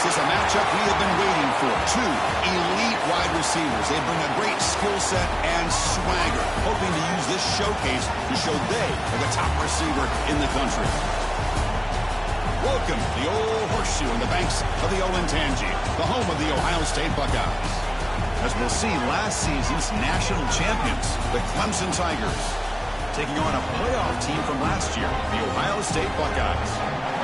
This is a matchup we have been waiting for. Two elite wide receivers. They bring a great skill set and swagger, hoping to use this showcase to show they are the top receiver in the country. Welcome to the old horseshoe on the banks of the Olentangy, the home of the Ohio State Buckeyes. As we'll see, last season's national champions, the Clemson Tigers, taking on a playoff team from last year, the Ohio State Buckeyes.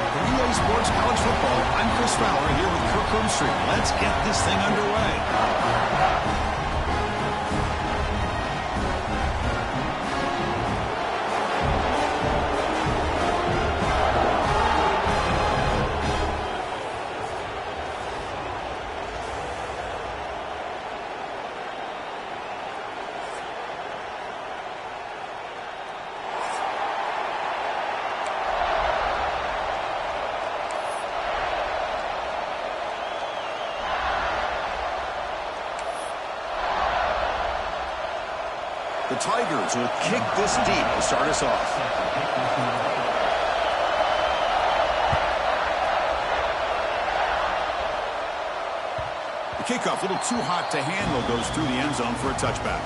For EA Sports College Football, I'm Chris Fowler here with Kirk Herbstreit. Let's get this thing underway. The Tigers will kick this deep to start us off. The kickoff, a little too hot to handle, goes through the end zone for a touchback.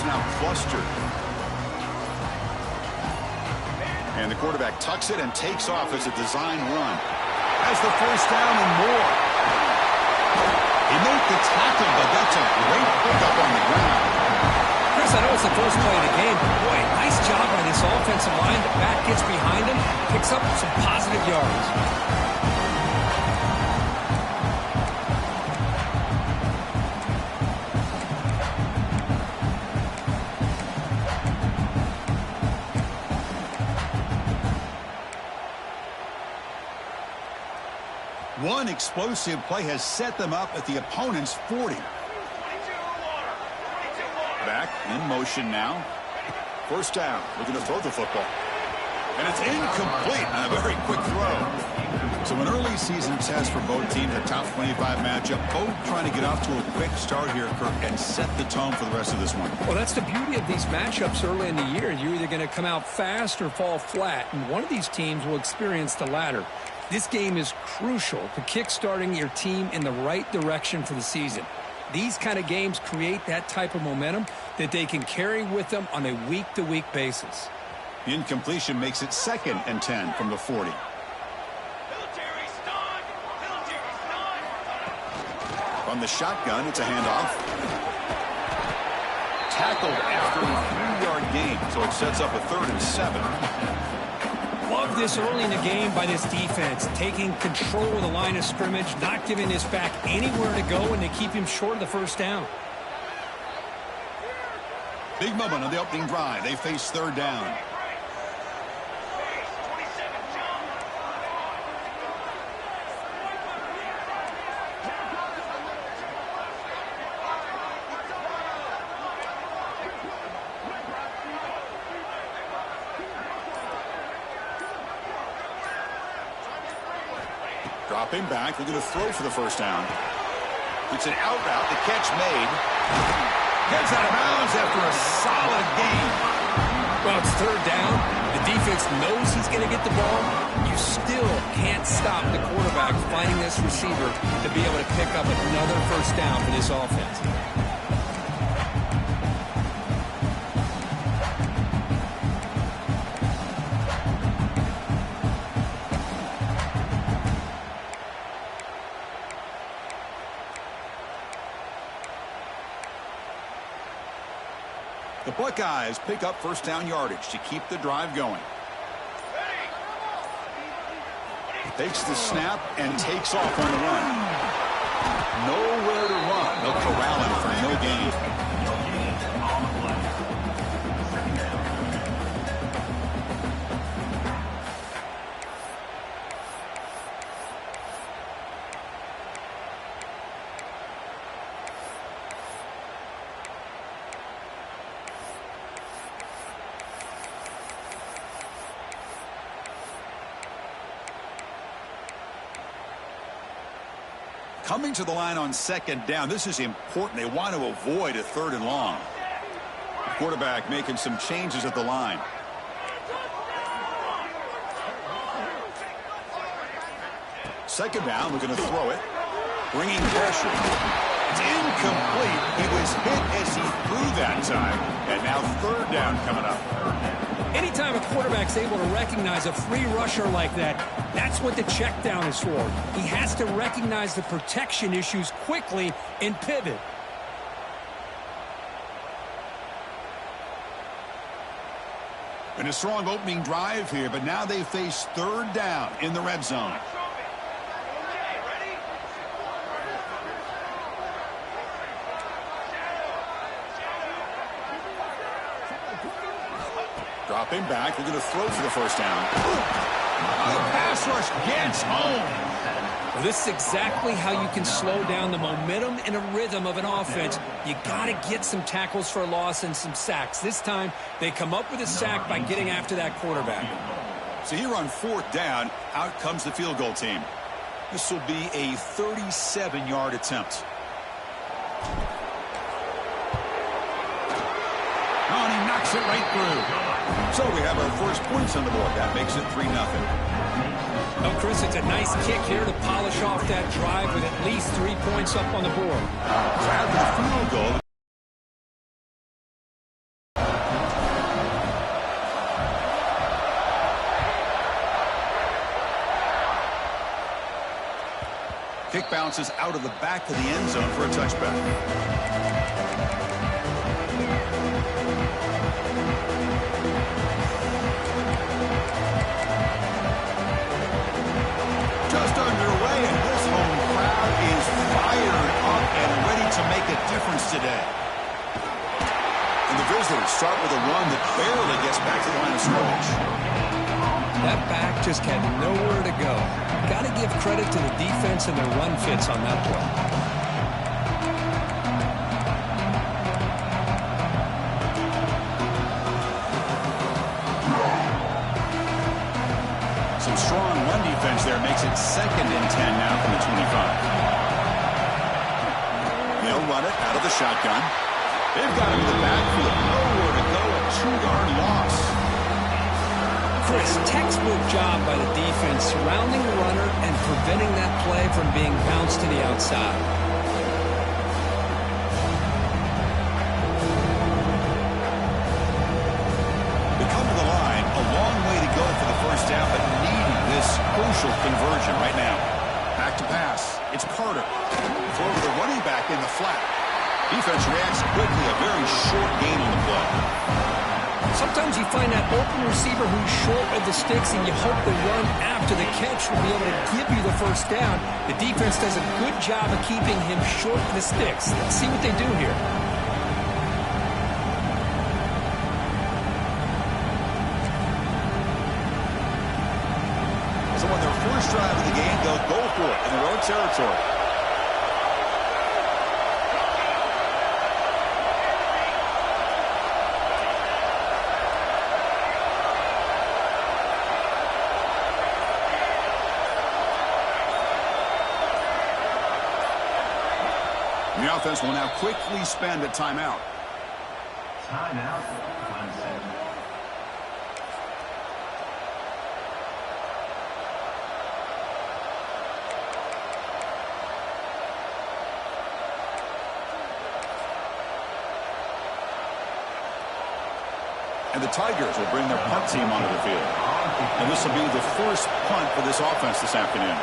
Now clustered. And the quarterback tucks it and takes off as a design run. Has the first down and more. He made the tackle, but that's a great pickup on the ground. Chris, I know it's the first play of the game, but boy, nice job by this offensive line. The back gets behind him, picks up some positive yards. One explosive play has set them up at the opponent's 40. Back in motion now. First down. Looking to throw the football. And it's incomplete on a very quick throw. So an early season test for both teams, a top 25 matchup. Both trying to get off to a quick start here, Kirk, and set the tone for the rest of this one. Well, that's the beauty of these matchups early in the year. You're either going to come out fast or fall flat, and one of these teams will experience the latter. This game is crucial to kick-starting your team in the right direction for the season. These kind of games create that type of momentum that they can carry with them on a week-to-week basis. The incompletion makes it 2nd and 10 from the 40. From the shotgun, it's a handoff. Tackled after a 3-yard gain, so it sets up a 3rd and 7. Love this early in the game by this defense, taking control of the line of scrimmage, not giving this back anywhere to go, and to keep him short of the first down. Big moment on the opening drive. They face 3rd down. Dropping back, looking to throw for the first down. It's an out route, the catch made. Gets out of bounds after a solid gain. Well, it's 3rd down. The defense knows he's going to get the ball. You still can't stop the quarterback finding this receiver to be able to pick up another first down for this offense. The Buckeyes pick up first down yardage to keep the drive going. Takes the snap and takes off on the run. Nowhere to run. They'll corral him for no gain. Coming to the line on second down, this is important. They want to avoid a 3rd and long. Quarterback making some changes at the line. Second down, we're going to throw it. Bringing pressure. It's incomplete. He was hit as he threw that time. And now 3rd down coming up. Anytime a quarterback's able to recognize a free rusher like that, that's what the check down is for. He has to recognize the protection issues quickly and pivot. And a strong opening drive here, but now they face 3rd down in the red zone. Dropping back, we're going to throw for the 1st down. The pass rush gets home. Well, this is exactly how you can slow down the momentum and a rhythm of an offense. You got to get some tackles for loss and some sacks. This time, they come up with a sack by getting after that quarterback. So here on 4th down, out comes the field goal team. This will be a 37-yard attempt. Oh, and he knocks it right through. So we have our first points on the board. That makes it 3-0. Oh, Chris, it's a nice kick here to polish off that drive with at least 3 points up on the board. So after the field goal, kick bounces out of the back of the end zone for a touchback. Just underway, and this home crowd is fired up and ready to make a difference today. And the visitors start with a run that barely gets back to the line of scrimmage. That back just had nowhere to go. Got to give credit to the defense and their run fits on that play. Some strong run defense there makes it 2nd and 10 now from the 25. They'll run it out of the shotgun. They've got him in the backfield. Nowhere to go. A 2-yard loss. Chris, textbook job by the defense surrounding the runner and preventing that play from being bounced to the outside. They come to the line. A long way to go for the 1st down, but needing this crucial conversion right now. Back to pass. It's Carter. Throw to the running back in the flat. Defense reacts quickly. A very short gain on the play. Sometimes you find that open receiver who's short of the sticks, and you hope the run after the catch will be able to give you the 1st down. The defense does a good job of keeping him short of the sticks. Let's see what they do here. So on their first drive of the game, they'll go for it in their own territory. The offense will now quickly spend a timeout. Timeout, Clemson. And the Tigers will bring their punt team onto the field. And this will be the first punt for this offense this afternoon.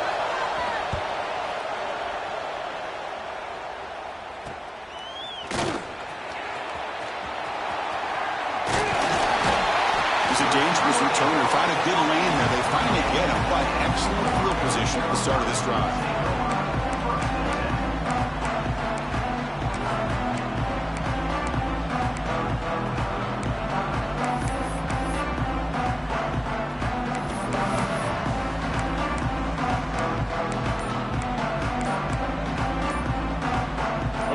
Dangerous returner, found a good lane there. They finally get him, but excellent field position at the start of this drive.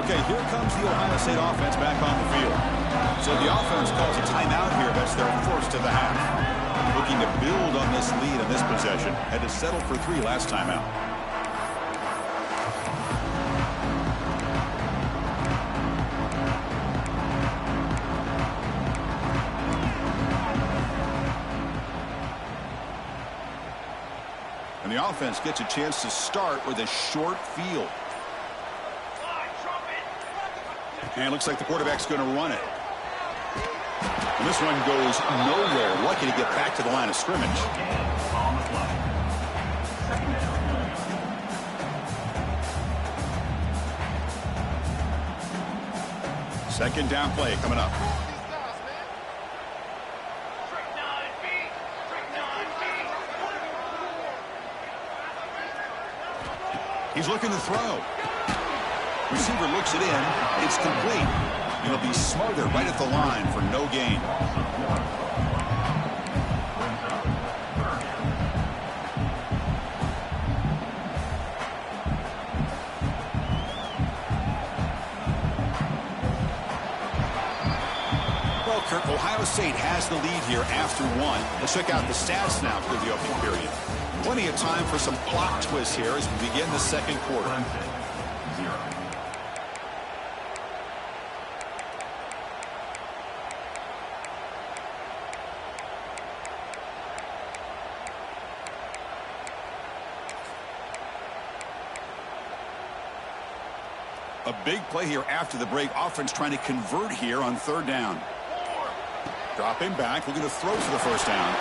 Okay, here comes the Ohio State offense back on the field. So the offense calls a timeout here. That's their first of the half. Looking to build on this lead in this possession. Had to settle for 3 last time out. offense gets a chance to start with a short field. And it looks like the quarterback's going to run it. And this one goes nowhere. Lucky to get back to the line of scrimmage. Second down play coming up. He's looking to throw. Receiver looks it in. It's complete. It'll be smothered right at the line for no gain. Well, Kirk, Ohio State has the lead here after one. Let's check out the stats now through the opening period. Plenty of time for some plot twists here as we begin the second quarter. A big play here after the break. Offense trying to convert here on third down. Dropping back, looking to throw for the first down.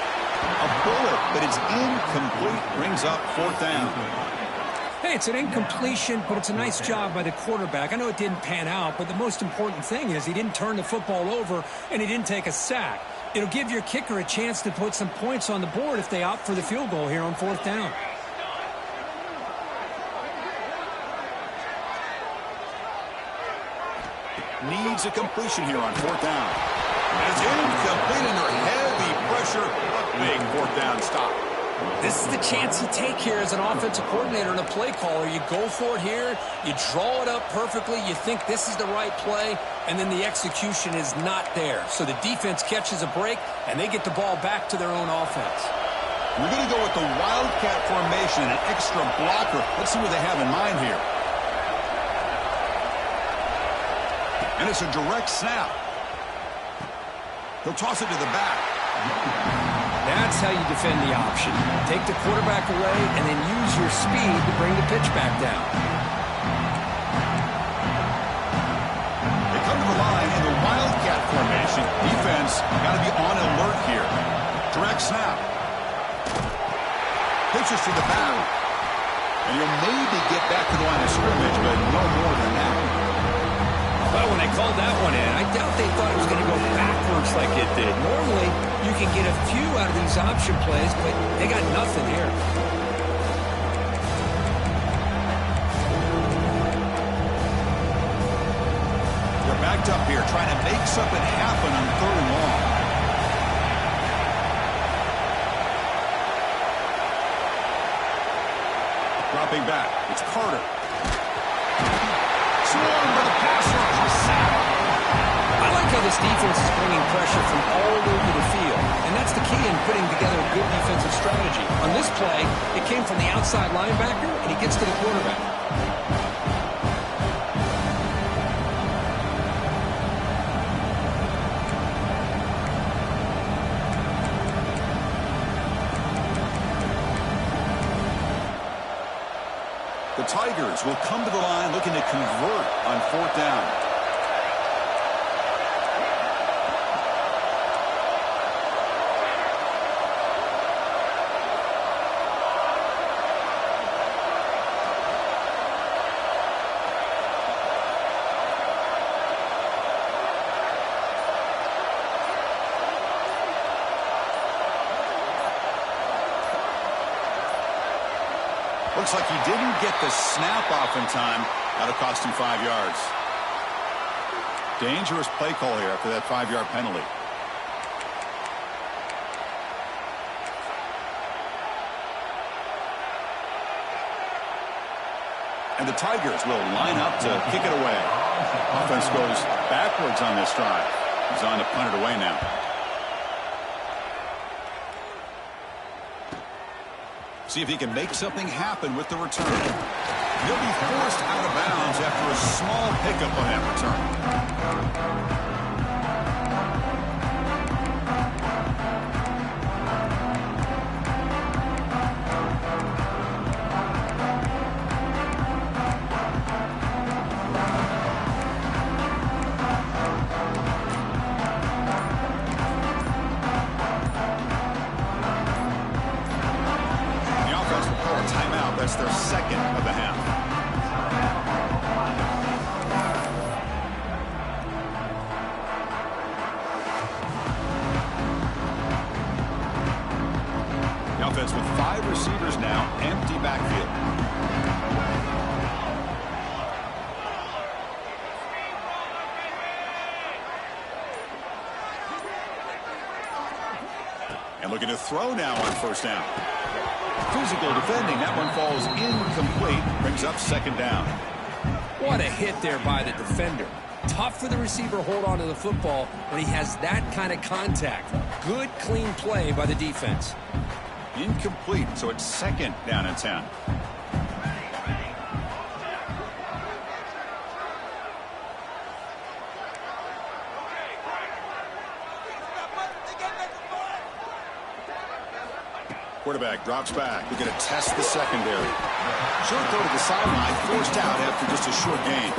A bullet, but it's incomplete. Brings up fourth down. Hey, it's an incompletion, but it's a nice job by the quarterback. I know it didn't pan out, but the most important thing is he didn't turn the football over and he didn't take a sack. It'll give your kicker a chance to put some points on the board if they opt for the field goal here on fourth down. Needs a completion here on fourth down. And it's incomplete under heavy pressure. A big fourth down stop. This is the chance you take here as an offensive coordinator and a play caller. You go for it here. You draw it up perfectly. You think this is the right play, and then the execution is not there. So the defense catches a break, and they get the ball back to their own offense. We're going to go with the Wildcat formation, an extra blocker. Let's see what they have in mind here. And it's a direct snap. He'll toss it to the back. That's how you defend the option. Take the quarterback away and then use your speed to bring the pitch back down. They come to the line in the Wildcat formation. Defense got to be on alert here. Direct snap. Pitches to the back. And you'll maybe get back to the line of scrimmage, but no more than that. Well, when they called that one in, I doubt they thought it was going to go backwards like it did. Normally, you can get a few out of these option plays, but they got nothing here. They're backed up here, trying to make something happen on third and long. Dropping back, it's Carter. Swarmed by the passer. I like how this defense is bringing pressure from all over the field, and that's the key in putting together a good defensive strategy. On this play, it came from the outside linebacker, and he gets to the quarterback. The Tigers will come to the line looking to convert on fourth down. Looks like he didn't get the snap off in time. That'll cost him 5 yards. Dangerous play call here after that 5-yard penalty. And the Tigers will line up to kick it away. Offense goes backwards on this drive. He's on to punt it away now. See if he can make something happen with the return. He'll be forced out of bounds after a small pickup on that return. empty backfield. And looking to throw now on first down. Physical defending. That one falls incomplete. Brings up second down. What a hit there by the defender. Tough for the receiver to hold on to the football when he has that kind of contact. Good, clean play by the defense. Incomplete, so it's second down and 10. Quarterback drops back. We're going to test the secondary. Short throw to the sideline, forced out after just a short gain.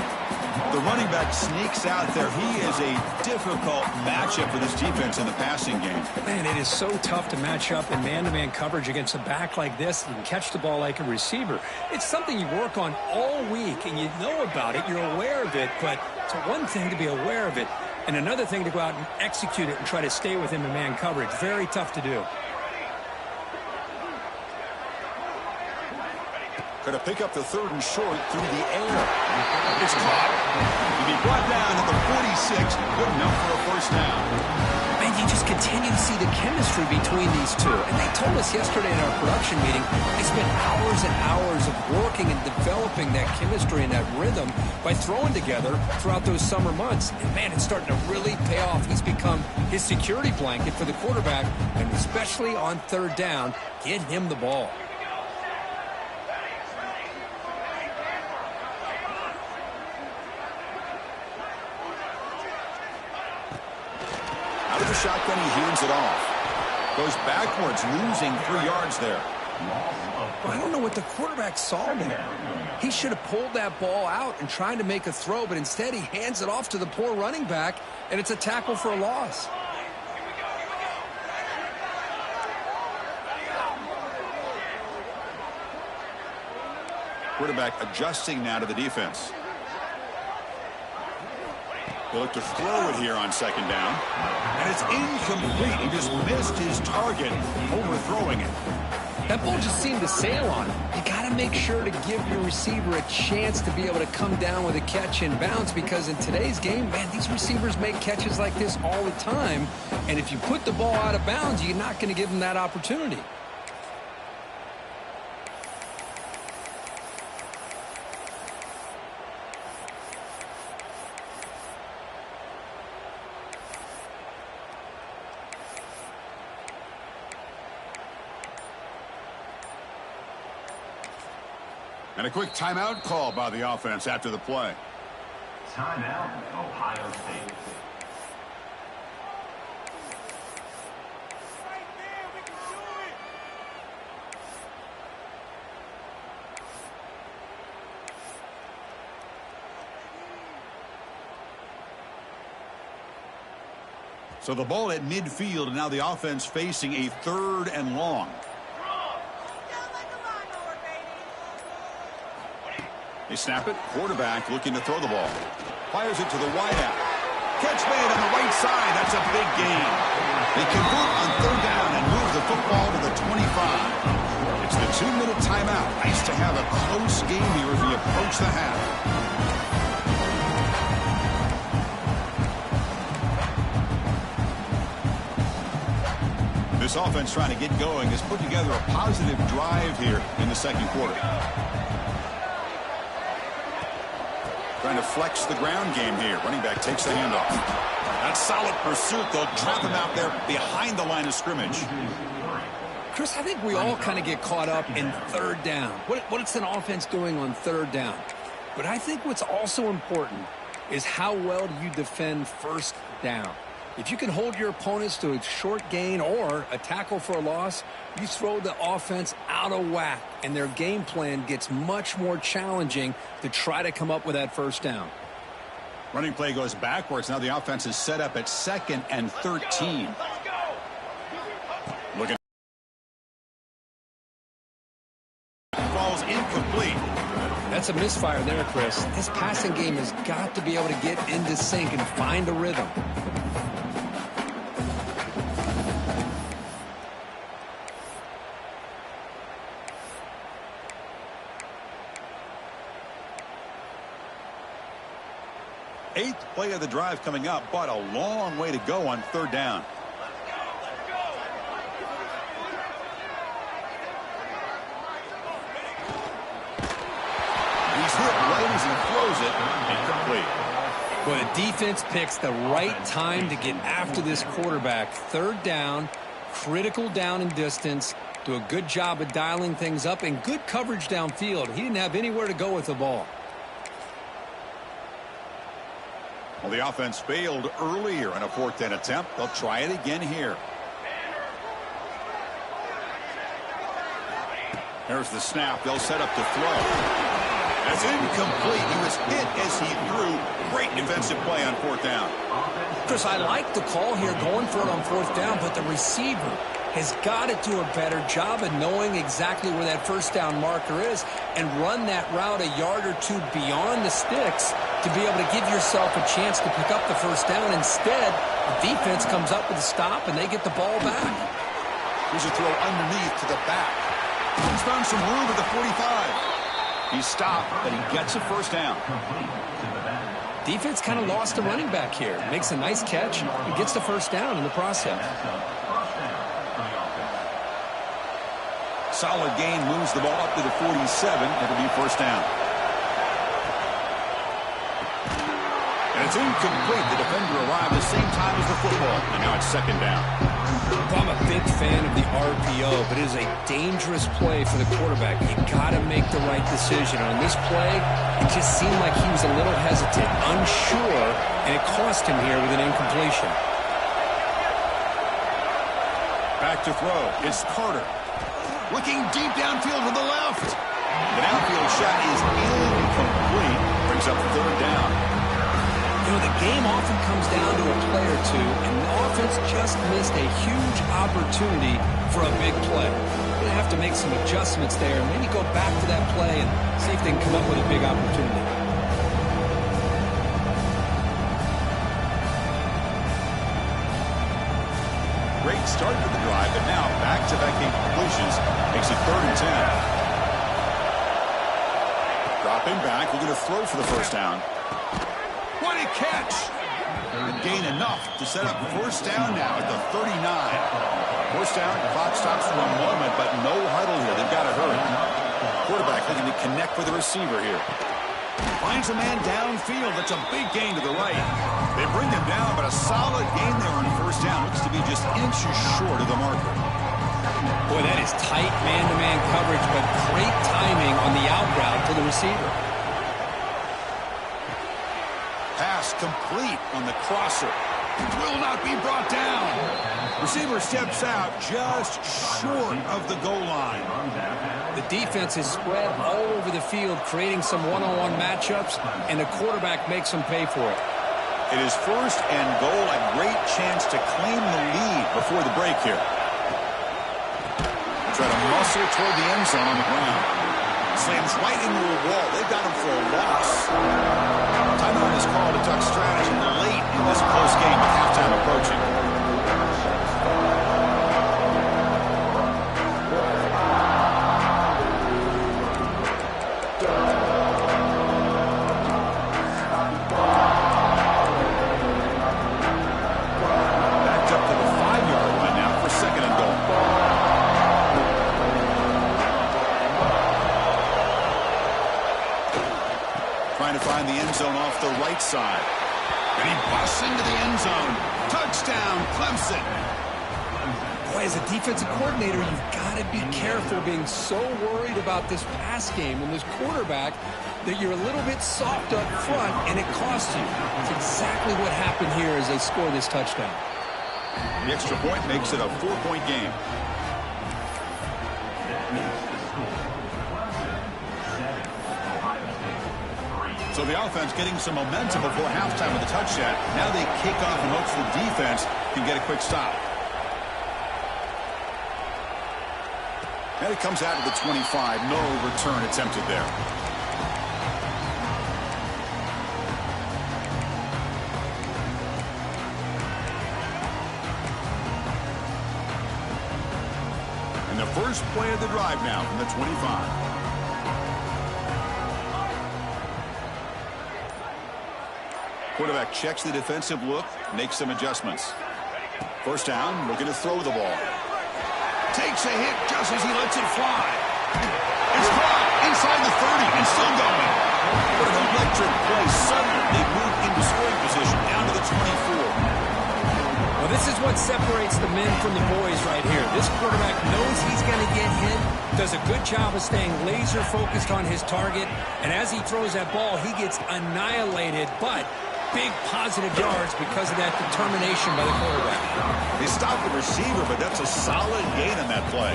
The running back sneaks out there. He is a difficult matchup for this defense in the passing game. Man, it is so tough to match up in man-to-man coverage against a back like this and catch the ball like a receiver. It's something you work on all week, and you know about it. You're aware of it, but it's one thing to be aware of it, and another thing to go out and execute it and try to stay with him in man coverage. Very tough to do. Going to pick up the third and short through the air. It's caught. He'll be brought down at the 46. Good enough for a first down. Man, you just continue to see the chemistry between these two. And they told us yesterday in our production meeting, they spent hours and hours of working and developing that chemistry and that rhythm by throwing together throughout those summer months. And, man, it's starting to really pay off. He's become his security blanket for the quarterback, and especially on third down, get him the ball. Out of the shotgun, he hands it off. Goes backwards, losing 3 yards there. I don't know what the quarterback saw there. He should have pulled that ball out and tried to make a throw, but instead he hands it off to the poor running back, and it's a tackle for a loss. Quarterback adjusting now to the defense. He'll look to throw it here on second down. And it's incomplete. He just missed his target, overthrowing it. That ball just seemed to sail on him. You got to make sure to give your receiver a chance to be able to come down with a catch and bounce, because in today's game, man, these receivers make catches like this all the time. And if you put the ball out of bounds, you're not going to give them that opportunity. And a quick timeout call by the offense after the play. Timeout, Ohio State. So the ball at midfield, and now the offense facing a 3rd and long. They snap it. Quarterback looking to throw the ball. Fires it to the wideout. Catch made on the right side. That's a big gain. They convert on third down and move the football to the 25. It's the 2-minute timeout. Nice to have a close game here as we approach the half. This offense trying to get going has put together a positive drive here in the second quarter. Trying to flex the ground game here. Running back takes the handoff. That's solid pursuit. They'll trap him out there behind the line of scrimmage. Chris, I think we all kind of get caught up in third down. What's an offense doing on third down? But I think what's also important is how well do you defend first down. If you can hold your opponents to a short gain or a tackle for a loss, you throw the offense out of whack, and their game plan gets much more challenging to try to come up with that first down. Running play goes backwards. Now the offense is set up at 2nd and 13. Looking. Falls incomplete. That's a misfire there, Chris. This passing game has got to be able to get into sync and find a rhythm. Eighth play of the drive coming up, but a long way to go on third down. He's hit right as he throws it. Incomplete. Well, the defense picks the right time to get after this quarterback. Third down, critical down and distance. Do a good job of dialing things up and good coverage downfield. He didn't have anywhere to go with the ball. Well, the offense failed earlier in a fourth down attempt. They'll try it again here. There's the snap. They'll set up to throw. That's incomplete. He was hit as he threw. Great defensive play on fourth down. Chris, I like the call here going for it on fourth down, but the receiver has got to do a better job of knowing exactly where that first down marker is and run that route a yard or two beyond the sticks to be able to give yourself a chance to pick up the first down. Instead, the defense comes up with a stop and they get the ball back. Here's a throw underneath to the back. He's found some room at the 45. He stopped, but he gets a first down. Defense kind of lost a running back here. Makes a nice catch and gets the first down in the process. Solid gain, moves the ball up to the 47. It'll be first down. And it's incomplete. The defender arrived the same time as the football. And now it's second down. I'm a big fan of the RPO, but it is a dangerous play for the quarterback. You got to make the right decision. On this play, it just seemed like he was a little hesitant, unsure, and it cost him here with an incompletion. Back to throw. It's Carter. Looking deep downfield to the left. The downfield shot is incomplete. Brings up third down. You know, the game often comes down to a play or two, and the offense just missed a huge opportunity for a big play. They're going to have to make some adjustments there and maybe go back to that play and see if they can come up with a big opportunity. Great start to the drive, but now back-to-back incompletions makes it 3rd and 10. Dropping back, we're going to throw for the first down. What a catch! And gain enough to set up first down now at the 39. First down, clock stops for a moment, but no huddle here. They've got to hurry. Quarterback looking to connect with the receiver here. Finds a man downfield. That's a big gain to the right. They bring him down, but a solid gain there on first down. Looks to be just inches short of the marker. Boy, that is tight man-to-man coverage, but great timing on the out route to the receiver. Pass complete on the crosser. Will not be brought down. Receiver steps out just short of the goal line. The defense is spread all over the field, creating some one-on-one matchups, and the quarterback makes them pay for it. It is first and goal, a great chance to claim the lead before the break here. Try to muscle toward the end zone on the ground. Slams right into a wall. They've got him for a loss. Timeout is called to duck strategy late in this close game with halftime approaching. Backed up to the 5-yard line now for second and goal. Trying to find the end zone off the right side. And he busts into the end zone. Touchdown, Clemson. Boy, as a defensive coordinator, you've got to be careful being so worried about this pass game and this quarterback that you're a little bit soft up front, and it costs you. It's exactly what happened here as they score this touchdown. The extra point makes it a 4-point game. So the offense getting some momentum before halftime with the touchdown. Now they kick off in hopes the defense can get a quick stop. And it comes out of the 25. No return attempted there. And the first play of the drive now from the 25. Quarterback checks the defensive look, makes some adjustments. First down, looking to throw the ball. Takes a hit just as he lets it fly. It's caught inside the 30 and still going. What an electric play. Suddenly, they move into scoring position down to the 24. Well, this is what separates the men from the boys right here. This quarterback knows he's going to get hit, does a good job of staying laser focused on his target, and as he throws that ball, he gets annihilated, but big positive yards because of that determination by the quarterback. They stopped the receiver, but that's a solid gain on that play.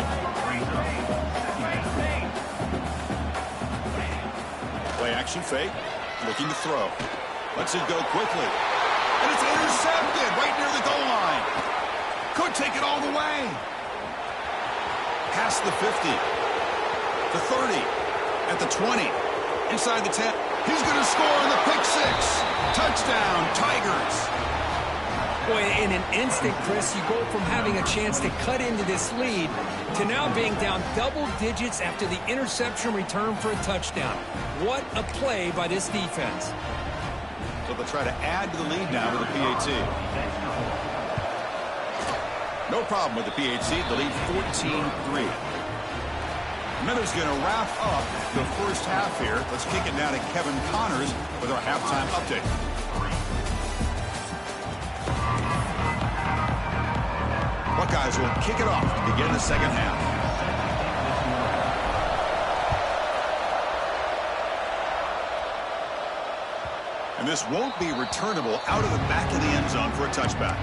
Play action fake, looking to throw. Lets it go quickly. And it's intercepted right near the goal line. Could take it all the way. Past the 50. The 30. At the 20. Inside the 10. He's going to score on the pick six. Touchdown, Tigers. Boy, in an instant, Chris, you go from having a chance to cut into this lead to now being down double digits after the interception return for a touchdown. What a play by this defense. So they'll try to add to the lead now with the PAT. No problem with the PAT. The lead 14-3. Miller's going to wrap up the first half here. Let's kick it now to Kevin Connors with our halftime update. Buckeyes will kick it off to begin the second half. And this won't be returnable out of the back of the end zone for a touchback.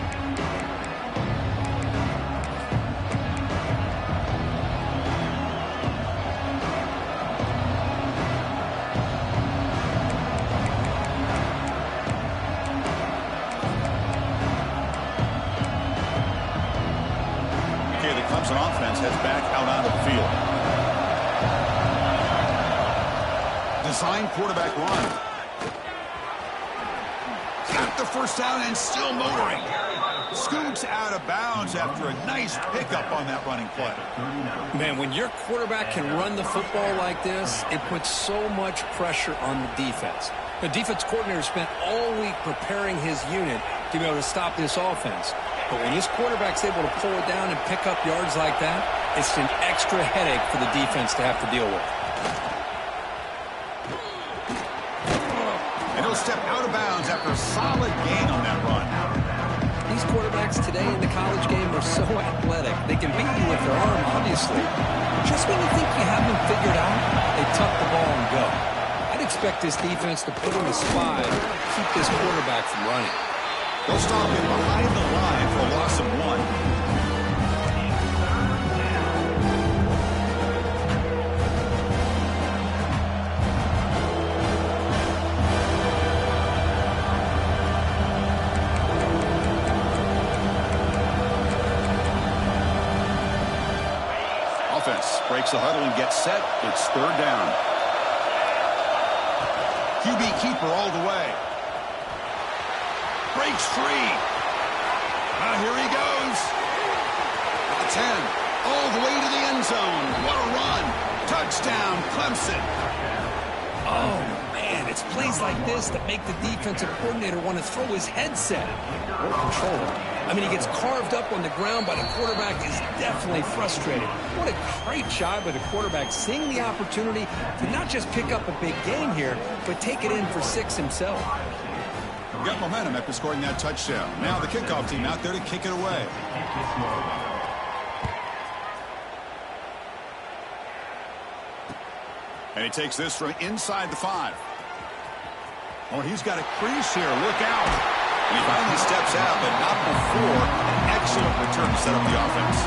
Okay, the Clemson offense heads back out onto the field. Design quarterback run. The first down and still motoring. Scoots out of bounds after a nice pickup on that running play. Man, when your quarterback can run the football like this, it puts so much pressure on the defense. The defense coordinator spent all week preparing his unit to be able to stop this offense. But when this quarterback's able to pull it down and pick up yards like that, it's an extra headache for the defense to have to deal with. And he'll step out of bounds after a solid gain on that run. These quarterbacks today in the college game are so athletic. They can beat you with their arm, obviously. Just when you think you have them figured out, they tuck the ball and go. I'd expect this defense to put in a spy to keep this quarterback from running. They'll stop him behind the line for a loss of 1. Breaks the huddle and gets set. It's third down. QB keeper all the way. Breaks free. Here he goes. At the 10. All the way to the end zone. What a run. Touchdown, Clemson. Oh, man, it's plays like this that make the defensive coordinator want to throw his headset. Or controller. I mean, he gets carved up on the ground, but the quarterback is definitely frustrated. What a great job by the quarterback seeing the opportunity to not just pick up a big gain here, but take it in for 6 himself. Got momentum after scoring that touchdown. Now the kickoff team out there to kick it away. And he takes this from inside the 5. Oh, he's got a crease here. Look out. And he finally steps out, but not before an excellent return to set up the offense.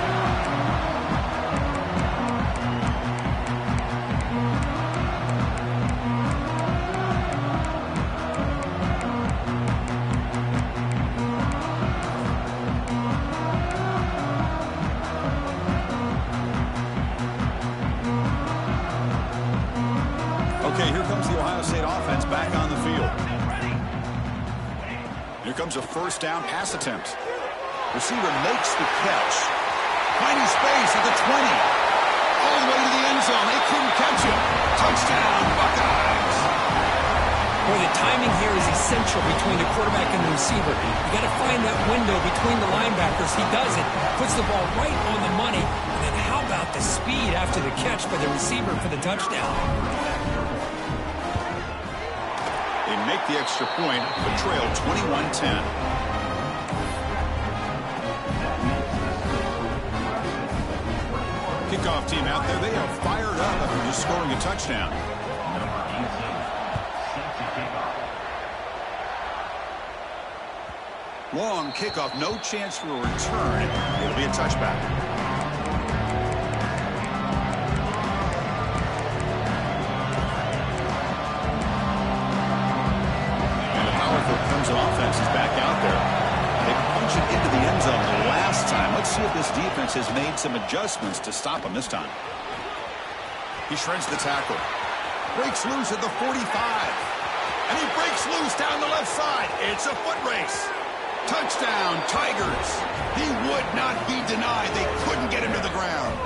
Okay, here comes the Ohio State offense back on the field. Here comes a first down pass attempt. Receiver makes the catch. Finding space at the 20. All the way to the end zone. They couldn't catch him. Touchdown, Buckeyes. Boy, the timing here is essential between the quarterback receiver. You got to find that window between the linebackers. He does it, puts the ball right on the money, and then how about the speed after the catch by the receiver for the touchdown? They make the extra point, but trail 21-10. Kickoff team out there, they are fired up after just scoring a touchdown. Long kickoff, no chance for a return. It'll be a touchback. And the powerful Clemson offense is back out there. They punched it into the end zone the last time. Let's see if this defense has made some adjustments to stop him this time. He shreds the tackle. Breaks loose at the 45. And he breaks loose down the left side. It's a foot race. Touchdown, Tigers. He would not be denied. They couldn't get him to the ground.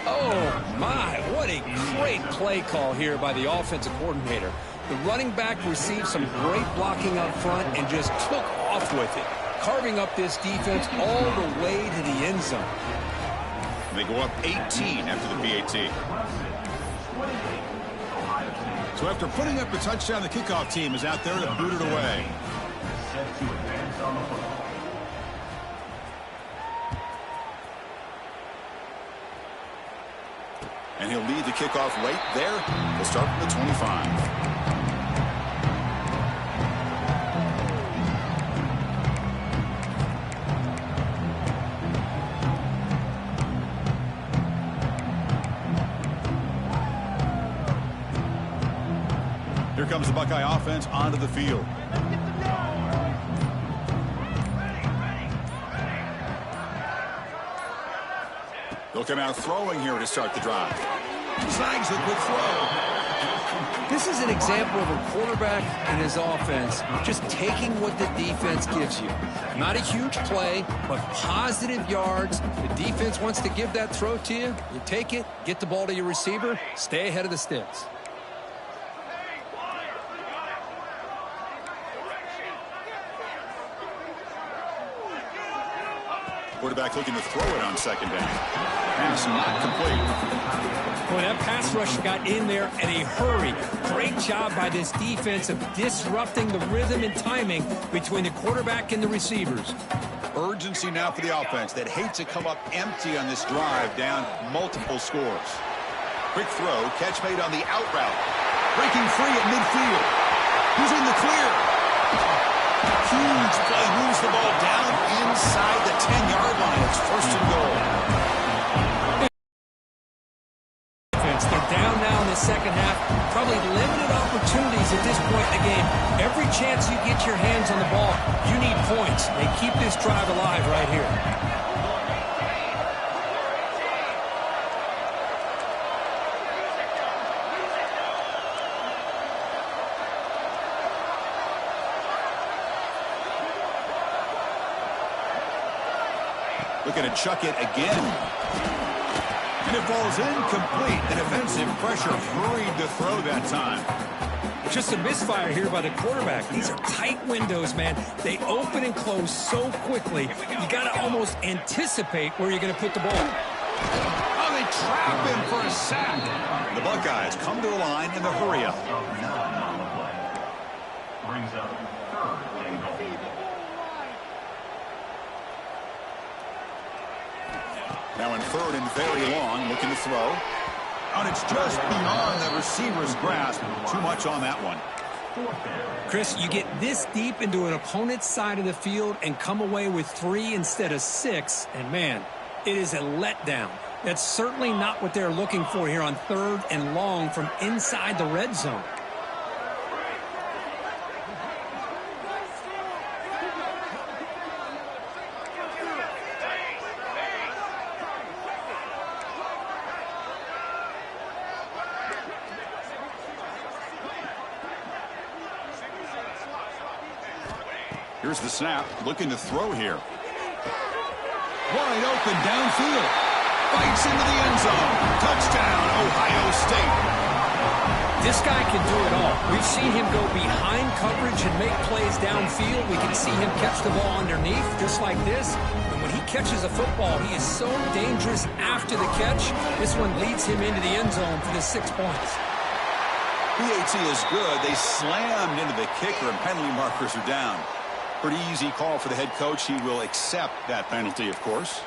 Oh, my. What a great play call here by the offensive coordinator. The running back received some great blocking up front and just took off with it, carving up this defense all the way to the end zone. They go up 18 after the PAT. So after putting up a touchdown, the kickoff team is out there to boot it away. And he'll lead the kickoff right there. He'll start from the 25. Here comes the Buckeye offense onto the field. They'll come out throwing here to start the drive. Snags the quick throw. This is an example of a quarterback and his offense just taking what the defense gives you. Not a huge play, but positive yards. The defense wants to give that throw to you. You take it, get the ball to your receiver, stay ahead of the sticks. Quarterback looking to throw it on second down. Pass not complete. Well, that pass rush got in there in a hurry. Great job by this defense of disrupting the rhythm and timing between the quarterback and the receivers. Urgency now for the offense that hates to come up empty on this drive, down multiple scores. Quick throw, catch made on the out route. Breaking free at midfield. He's in the clear. Huge play, moves the ball down inside the 10-yard line. It's first and goal. They're down now in the second half. Probably limited opportunities at this point in the game. Every chance you get your hands on the ball, you need points. They keep this drive alive right here. Looking to chuck it again. And it falls incomplete. The defensive pressure hurried the throw that time. Just a misfire here by the quarterback. These are tight windows, man. They open and close so quickly. You got to almost anticipate where you're going to put the ball. Oh, they trap him for a sack. The Buckeyes come to the line in the hurry-up. Brings up third and goal. Now in third and very long, looking to throw. And it's just beyond the receiver's grasp. Too much on that one. Chris, you get this deep into an opponent's side of the field and come away with 3 instead of 6, and man, it is a letdown. That's certainly not what they're looking for here on third and long from inside the red zone. Here's the snap, looking to throw here. Wide open downfield. Bites into the end zone. Touchdown, Ohio State. This guy can do it all. We've seen him go behind coverage and make plays downfield. We can see him catch the ball underneath, just like this. And when he catches a football, he is so dangerous after the catch. This one leads him into the end zone for the 6 points. PAT is good. They slammed into the kicker, and penalty markers are down. Pretty easy call for the head coach. He will accept that penalty, of course.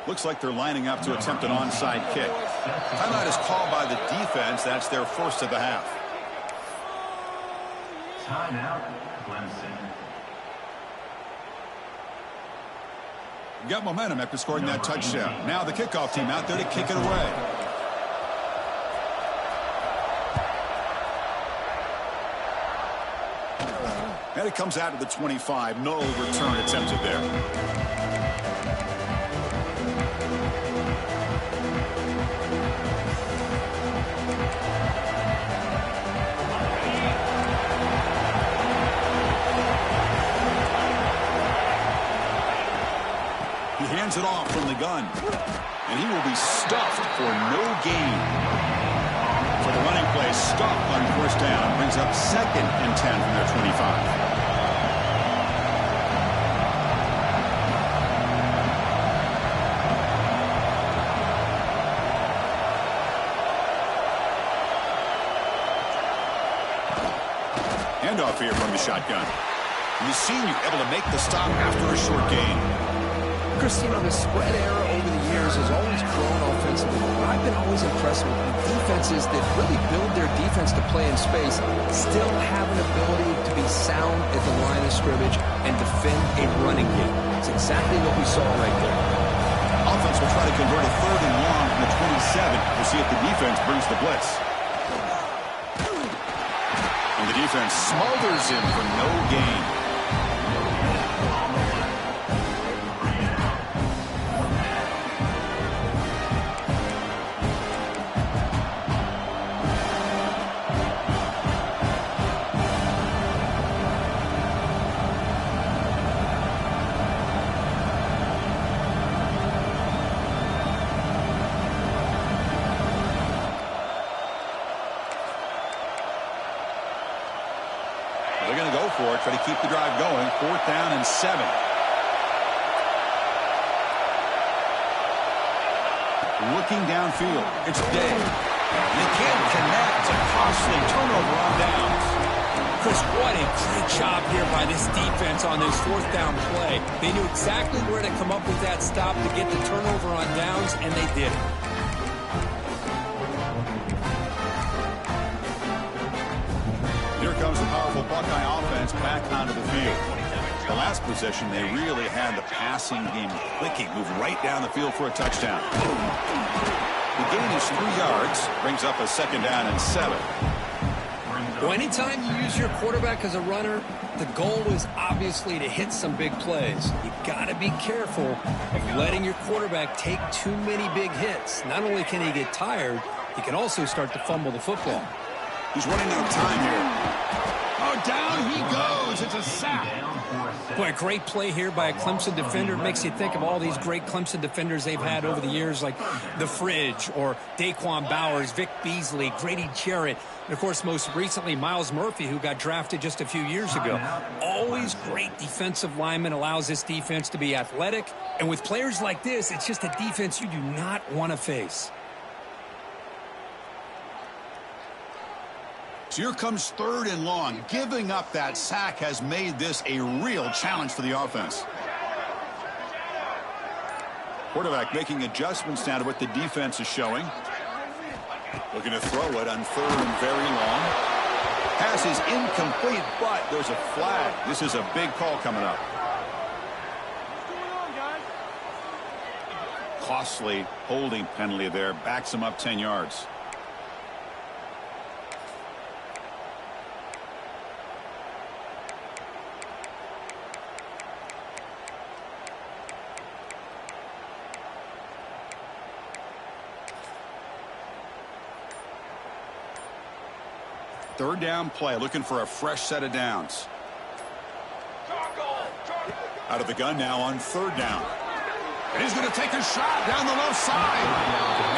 Looks like they're lining up to attempt an onside kick. Timeout is called by the defense. That's their first of the half. Timeout, Clemson. Got momentum after scoring that touchdown. Now the kickoff team out there to kick it away. And it comes out to the 25. No return attempted there. He hands it off from the gun. And he will be stuffed for no gain. For the running play, stop on first down. Brings up 2nd and 10 from their 25. Handoff here from the shotgun. And the senior able to make the stop after a short gain. Chris, the spread era over the years has always grown offensively. I've been always impressed with the defenses that really build their defense to play in space, still have an ability to be sound at the line of scrimmage and defend a running game. It's exactly what we saw right there. Offense will try to convert a 3rd and long from the 27 to see if the defense brings the blitz. And the defense smothers him for no gain. They're going to go for it, try to keep the drive going. 4th down and 7. Looking downfield. It's Day. They can't connect. A costly turnover on downs. Chris, what a great job here by this defense on this 4th down play. They knew exactly where to come up with that stop to get the turnover on downs, and they did it. Here comes the powerful Buckeye offense back onto the field. The last possession, they really had the passing game clicking. Moved right down the field for a touchdown. The gain is 3 yards. Brings up a 2nd down and 7. Well, anytime you use your quarterback as a runner, the goal is obviously to hit some big plays. You got to be careful of letting your quarterback take too many big hits. Not only can he get tired, he can also start to fumble the football. He's running out of time here. Oh, down he goes. It's a sack. Boy, a great play here by a Clemson defender. It makes you think of all these great Clemson defenders they've had over the years, like the Fridge or Daquan Bowers, Vic Beasley, Grady Jarrett, and, of course, most recently, Miles Murphy, who got drafted just a few years ago. Always great defensive lineman, allows this defense to be athletic. And with players like this, it's just a defense you do not want to face. So here comes 3rd and long. Giving up that sack has made this a real challenge for the offense. Quarterback making adjustments now to what the defense is showing. Looking to throw it on 3rd and very long. Pass is incomplete, but there's a flag. This is a big call coming up. Costly holding penalty there. Backs him up 10 yards. Third down play, looking for a fresh set of downs. Out of the gun now on 3rd down. And he's going to take a shot down the left side.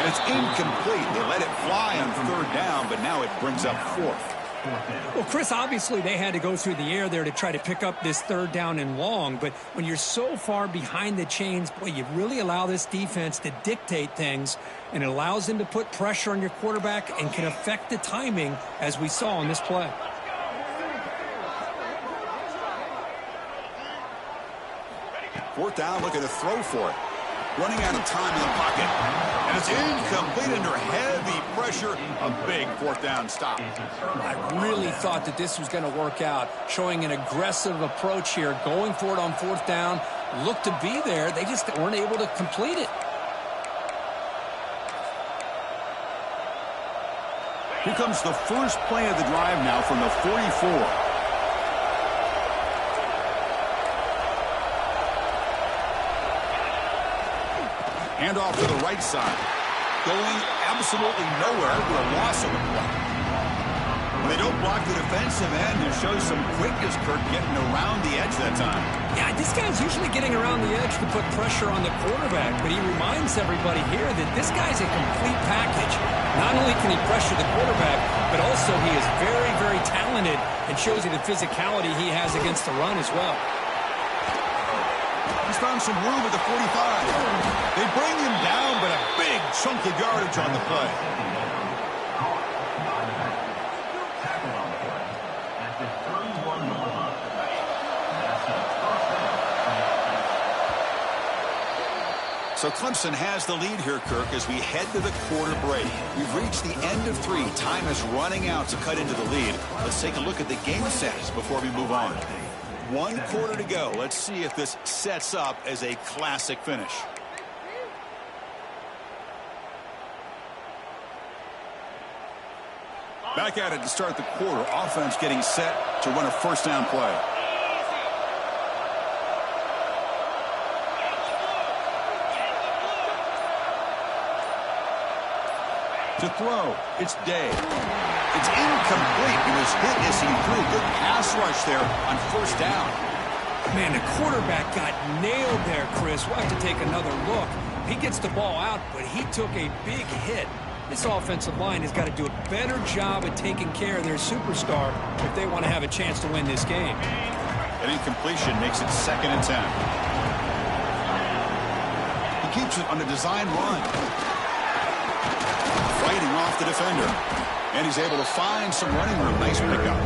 And it's incomplete. They let it fly on third down, but now it brings up fourth. Well, Chris, obviously they had to go through the air there to try to pick up this third down and long. But when you're so far behind the chains, boy, you really allow this defense to dictate things. And it allows them to put pressure on your quarterback and can affect the timing, as we saw on this play. Fourth down, looking to throw for it. Running out of time in the pocket. And it's incomplete under heavy pressure. A big fourth down stop. I really thought that this was going to work out. Showing an aggressive approach here. Going for it on fourth down. Looked to be there. They just weren't able to complete it. Here comes the first play of the drive now from the 44. Hand off to the right side. Going absolutely nowhere with a loss of the play. When they don't block the defensive end, it shows some quickness, Kirk, getting around the edge that time. Yeah, this guy's usually getting around the edge to put pressure on the quarterback, but he reminds everybody here that this guy's a complete package. Not only can he pressure the quarterback, but also he is very, very talented and shows you the physicality he has against the run as well. He's found some room at the 45. They bring him down, but a big chunk of yardage on the play. So Clemson has the lead here, Kirk, as we head to the quarter break. We've reached the end of 3. Time is running out to cut into the lead. Let's take a look at the game stats before we move on. 1 quarter to go. Let's see if this sets up as a classic finish. Back at it to start the quarter. Offense getting set to run a first down play. To throw, it's Day. It's incomplete. He was hit as he threw. Good pass rush there on first down. Man, the quarterback got nailed there, Chris. We'll have to take another look. He gets the ball out, but he took a big hit. This offensive line has got to do a better job at taking care of their superstar if they want to have a chance to win this game. An incompletion makes it 2nd and 10. He keeps it on a design run. Fighting off the defender. And he's able to find some running room. Nice pickup.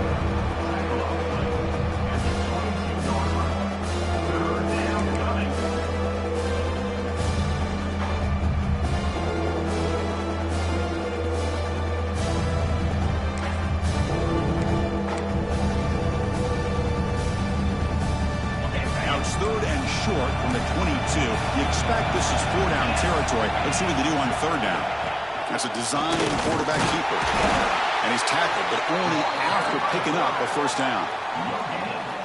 Now it's 3rd and short from the 22. You expect this is 4-down territory. Let's see what they do on 3rd down. That's a design quarterback keeper. And he's tackled, but only after picking up a first down.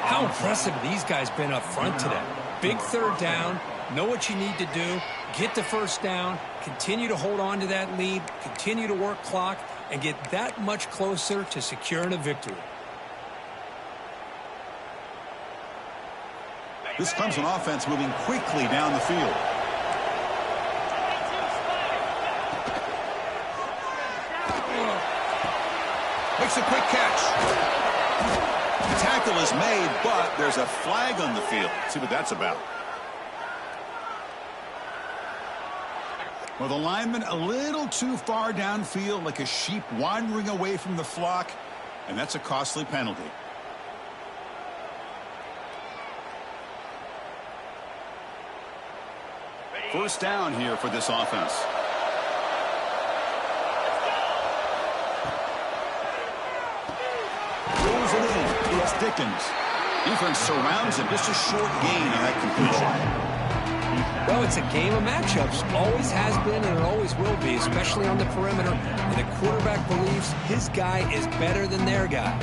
How impressive these guys been up front today. Big 3rd down, know what you need to do, get the first down, continue to hold on to that lead, continue to work clock, and get that much closer to securing a victory. This Clemson offense moving quickly down the field. Makes a quick catch. The tackle is made, but there's a flag on the field. Let's see what that's about. Well, the lineman a little too far downfield, like a sheep wandering away from the flock, and that's a costly penalty. First down here for this offense. Throws it in. It's Dickens. Defense surrounds him. Just a short gain on that completion. Well, it's a game of matchups. Always has been and it always will be, especially on the perimeter. And the quarterback believes his guy is better than their guy.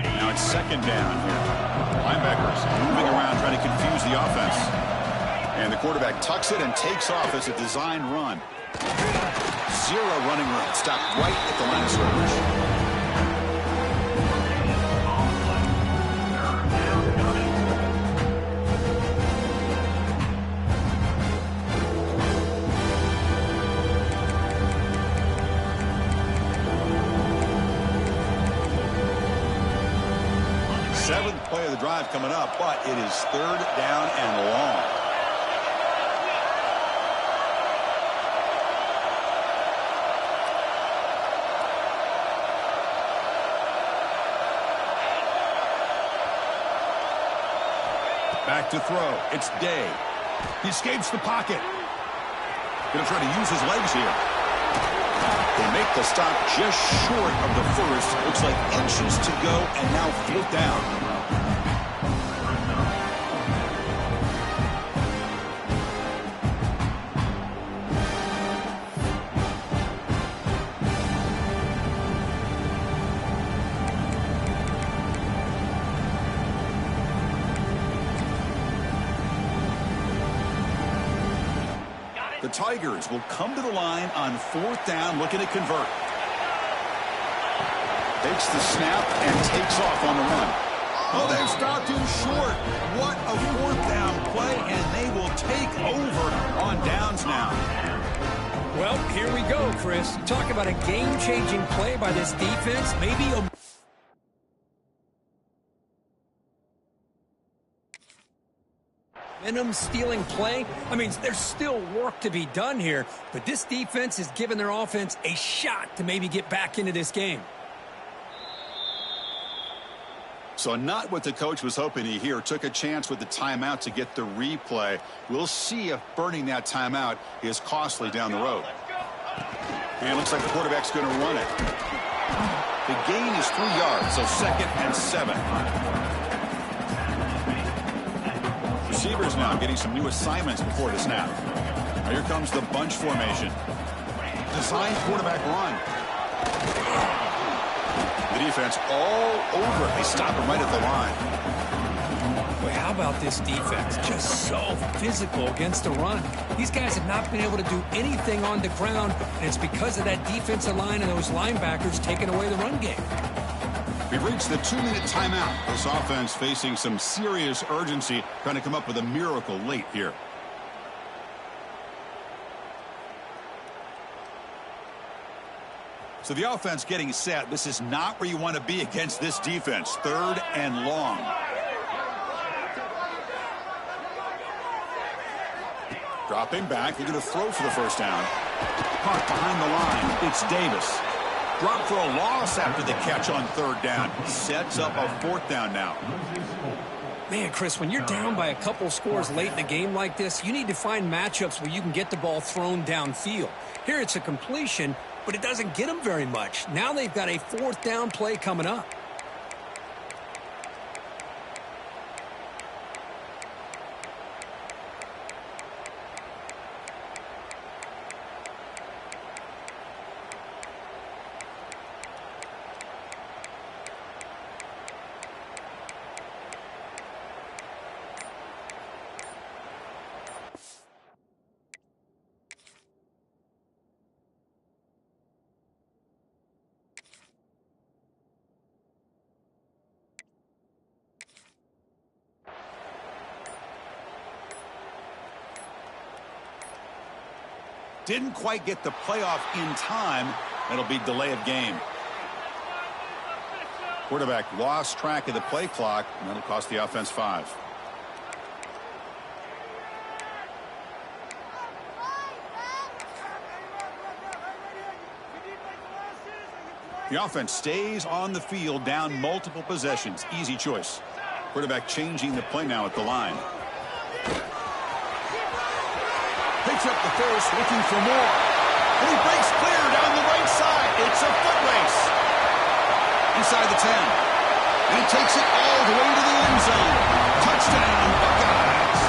Now it's 2nd down here. Linebackers moving around trying to confuse the offense. And the quarterback tucks it and takes off as a design run. Zero running room. Stopped right at the line of scrimmage. Seventh play of the drive coming up, but it is third down and long. Back to throw. It's Day. He escapes the pocket. Going to try to use his legs here. They make the stop just short of the first. Looks like inches to go, and now 4th down. The Tigers will come to the line on 4th down, looking to convert. Takes the snap and takes off on the run. Oh, they've stopped him short. What a 4th down play, and they will take over on downs now. Well, here we go, Chris. You talk about a game-changing play by this defense. Maybe a stealing play. I mean, there's still work to be done here, but this defense has given their offense a shot to maybe get back into this game. So not what the coach was hoping to hear. Took a chance with the timeout to get the replay. We'll see if burning that timeout is costly down the road. And it looks like the quarterback's going to run it. The gain is 3 yards, so 2nd and 7. Receivers now getting some new assignments before the snap. Now here comes the bunch formation. Design quarterback run. The defense all over it. They stop him right at the line. Boy, how about this defense? Just so physical against the run. These guys have not been able to do anything on the ground, and it's because of that defensive line and those linebackers taking away the run game. We've reached the 2-minute timeout. This offense facing some serious urgency, trying to come up with a miracle late here. So the offense getting set. This is not where you want to be against this defense. 3rd and long. Dropping back. They're going to throw for the 1st down. Caught behind the line. It's Davis. Dropped for a loss after the catch on 3rd down. Sets up a 4th down now. Man, Chris, when you're down by a couple scores late in the game like this, you need to find matchups where you can get the ball thrown downfield. Here it's a completion, but it doesn't get them very much. Now they've got a 4th down play coming up. Didn't quite get the playoff in time. That'll be delay of game. Quarterback lost track of the play clock, and that'll cost the offense 5. The offense stays on the field, down multiple possessions. Easy choice. Quarterback changing the play now at the line. Picks up the first, looking for more. And he breaks clear down the right side. It's a foot race. Inside the 10. And he takes it all the way to the end zone. Touchdown, Buckeyes.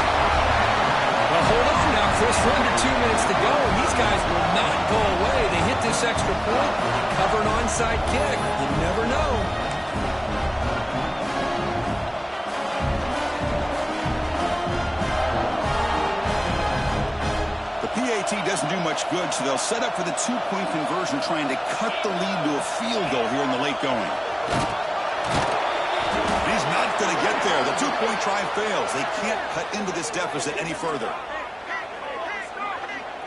Well, hold on now, Chris. We're under 2 minutes to go, and these guys will not go away. They hit this extra point, cover an onside kick. You never know. PAT doesn't do much good, so they'll set up for the two-point conversion, trying to cut the lead to a field goal here in the late going. He's not going to get there. The two-point try fails. They can't cut into this deficit any further.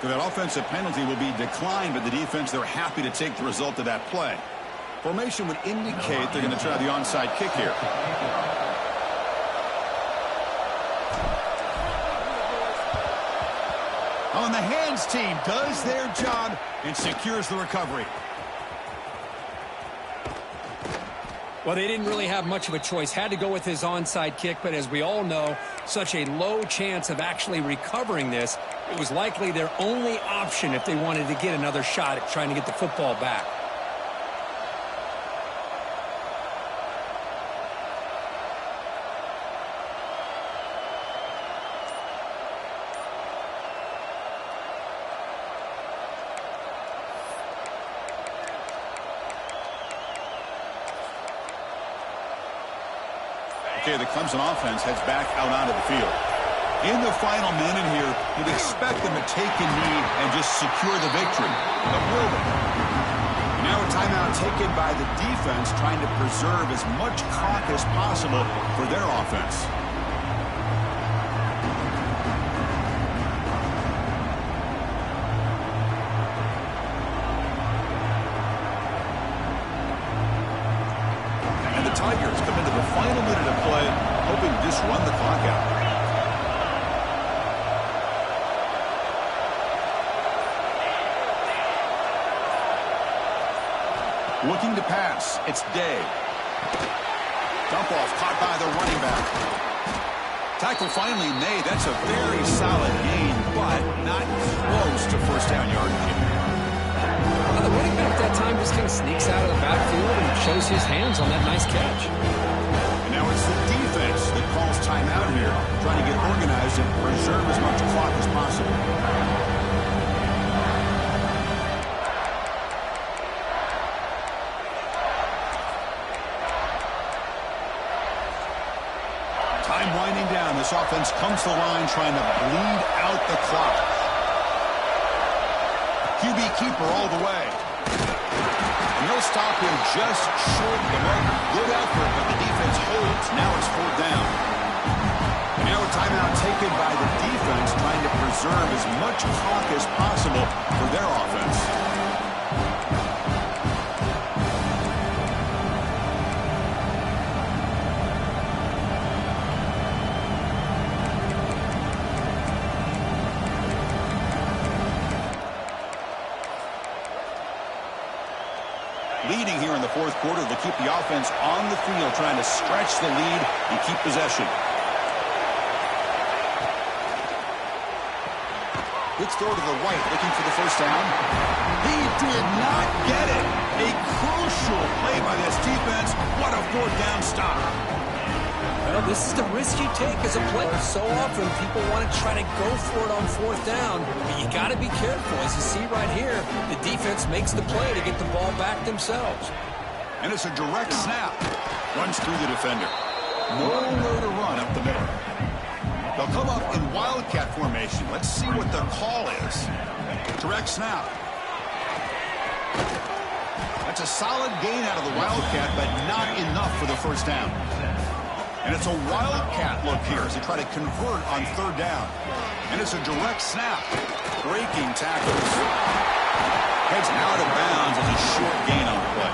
So that offensive penalty will be declined, but the defense, they're happy to take the result of that play. Formation would indicate they're going to try the onside kick here. On the hands team does their job and secures the recovery. Well, they didn't really have much of a choice. Had to go with his onside kick, but as we all know, such a low chance of actually recovering this. It was likely their only option if they wanted to get another shot at trying to get the football back. Okay, the Clemson offense heads back out onto the field. In the final minute here, you'd expect them to take a knee and just secure the victory. But will they? Now a timeout taken by the defense, trying to preserve as much clock as possible for their offense. And the Tigers come into the final minute of play, hoping to just run the clock out. Looking to pass. It's Day. Dump off caught by the running back. Tackle finally made. That's a very solid gain, but not close to first down yardage. Well, the running back that time just kind of sneaks out of the backfield and shows his hands on that nice catch. And now it's the defense that calls timeout here, trying to get organized and preserve as much clock as possible. Time winding down. This offense comes to the line trying to bleed out the clock. QB keeper all the way. And they'll stop him just short of the mark. Good effort, but the defense holds. Now it's fourth down. And now a timeout taken by the defense, trying to preserve as much clock as possible for their offense. Leading here in the fourth quarter, they'll keep the offense on the field, trying to stretch the lead and keep possession. Quick throw to the right, looking for the first down. He did not get it. A crucial play by this defense. What a fourth down stop. Well, this is the risk you take as a player. So often people want to try to go for it on fourth down, but you got to be careful. As you see right here, the defense makes the play to get the ball back themselves. And it's a direct snap. Runs through the defender. Nowhere to run up the middle. They'll come up in wildcat formation. Let's see what the call is. Direct snap. That's a solid gain out of the wildcat, but not enough for the first down. And it's a wildcat look here as they try to convert on third down. And it's a direct snap. Breaking tackles. Heads out of bounds as a short gain on the play.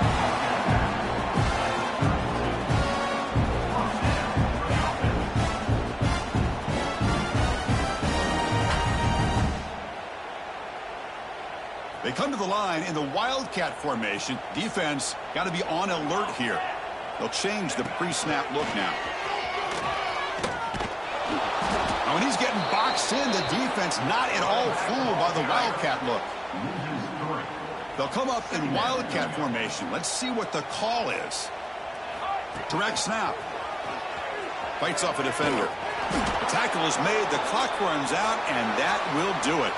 They come to the line in the wildcat formation. Defense got to be on alert here. They'll change the pre-snap look now. Now, when he's getting boxed in, the defense not at all fooled by the wildcat look. They'll come up in wildcat formation. Let's see what the call is. Direct snap. Fights off a defender. The tackle is made. The clock runs out, and that will do it.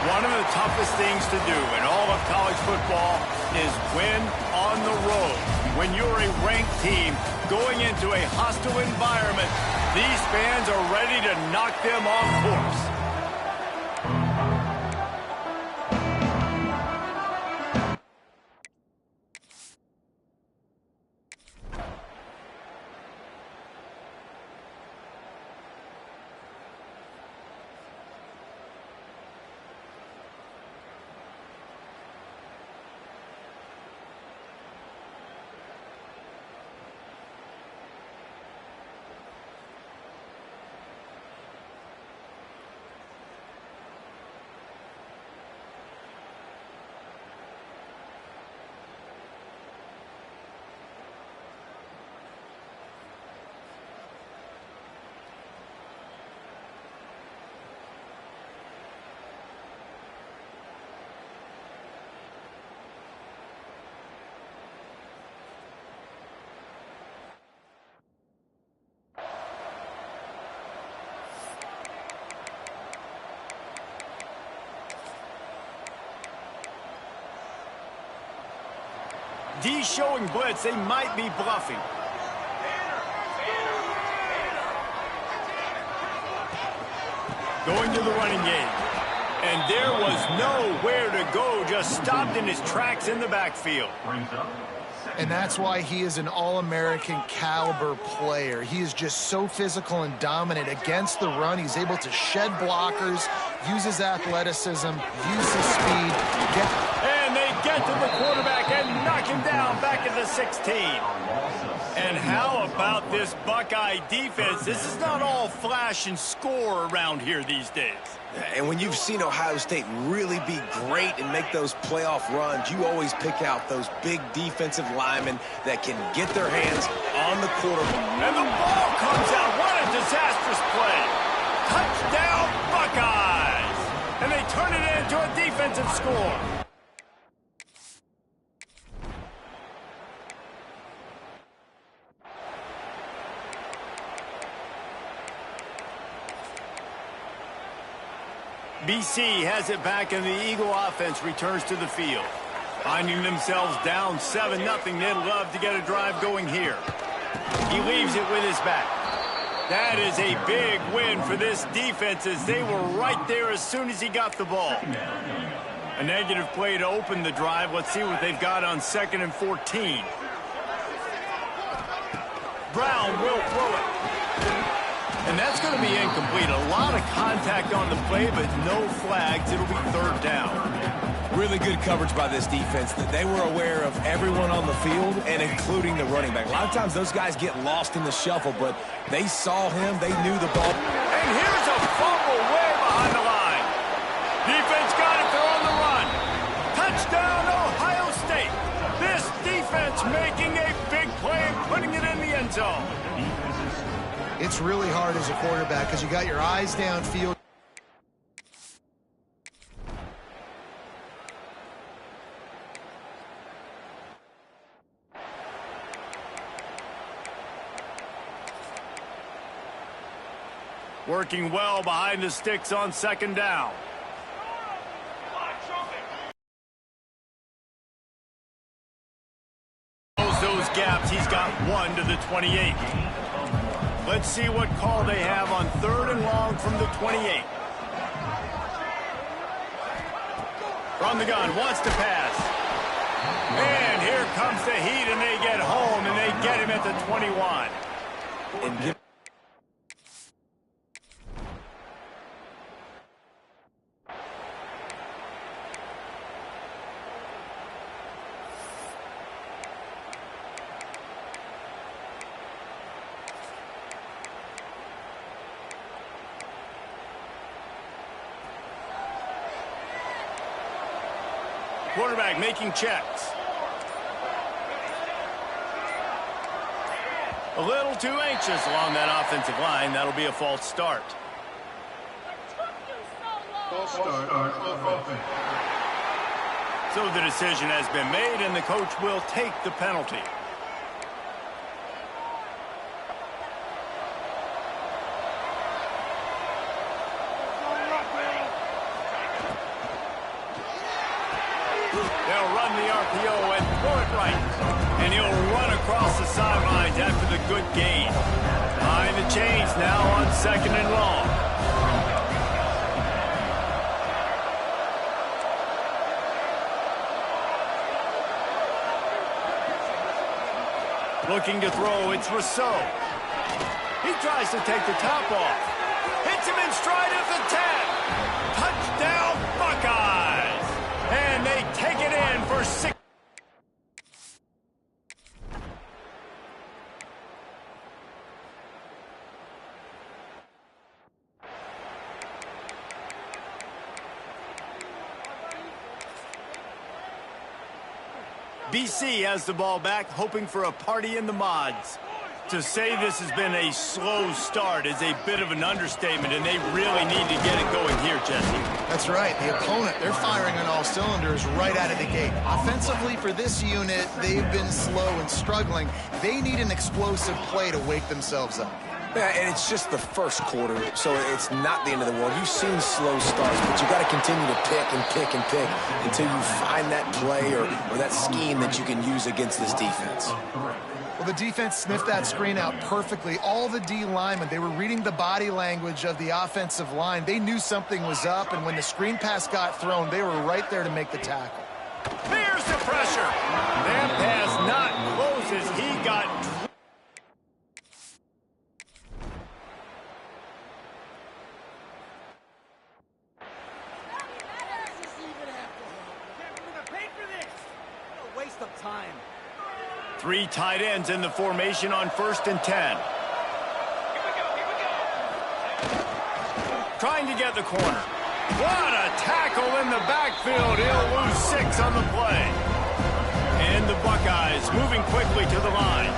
One of the toughest things to do in all of college football is win on the road. When you're a ranked team going into a hostile environment, these fans are ready to knock them off course. D showing blitz, they might be bluffing. Going to the running game. And there was nowhere to go, just stopped in his tracks in the backfield. And that's why he is an All-American caliber player. He is just so physical and dominant against the run. He's able to shed blockers, use his athleticism, use his speed. And they get to the quarterback and knock him down back at the 16. And how about this Buckeye defense? This is not all flash and score around here these days. And when you've seen Ohio State really be great and make those playoff runs, you always pick out those big defensive linemen that can get their hands on the quarterback. And the ball comes out. What a disastrous play. Touchdown, Buckeyes. And they turn it into a defensive score. BC has it back, and the Eagle offense returns to the field. Finding themselves down 7-0, they'd love to get a drive going here. He leaves it with his back. That is a big win for this defense, as they were right there as soon as he got the ball. A negative play to open the drive. Let's see what they've got on 2nd and 14. Brown will throw it. And that's going to be incomplete. A lot of contact on the play, but no flags. It'll be 3rd down. Really good coverage by this defense. They were aware of everyone on the field, and including the running back. A lot of times those guys get lost in the shuffle, but they saw him. They knew the ball. And here's a fumble way behind the line. Defense got it. They're on the run. Touchdown, Ohio State. This defense making a big play and putting it in the end zone. It's really hard as a quarterback because you got your eyes downfield. Working well behind the sticks on 2nd down. Close those gaps. He's got 1 to the 28. Let's see what call they have on 3rd and long from the 28. From the gun, wants to pass. And here comes the heat, and they get home, and they get him at the 21. And quarterback making checks. A little too anxious along that offensive line. That'll be a false start. So the decision has been made, and the coach will take the penalty. They'll run the RPO and throw it right. And he'll run across the sidelines after the good gain. Behind the chains now on 2nd and long. Looking to throw, it's Rousseau. He tries to take the top off. Hits him in stride at the 10. Touchdown, Buckeyes. And they take it in for 6. BC has the ball back, hoping for a party in the mods. To say this has been a slow start is a bit of an understatement, and they really need to get it going here, Jesse. That's right. The opponent, they're firing on all cylinders right out of the gate. Offensively, for this unit, they've been slow and struggling. They need an explosive play to wake themselves up. Yeah, and it's just the first quarter, so it's not the end of the world. You've seen slow starts, but you got to continue to pick and pick and pick until you find that play or that scheme that you can use against this defense. Well, the defense sniffed that screen out perfectly. All the D linemen, they were reading the body language of the offensive line. They knew something was up, and when the screen pass got thrown, they were right there to make the tackle. Here's the pressure. That pass not close as he got... Waste of time. 3 tight ends in the formation on 1st and 10. Trying to get the corner. What a tackle in the backfield. He'll lose 6 on the play. And the Buckeyes moving quickly to the line.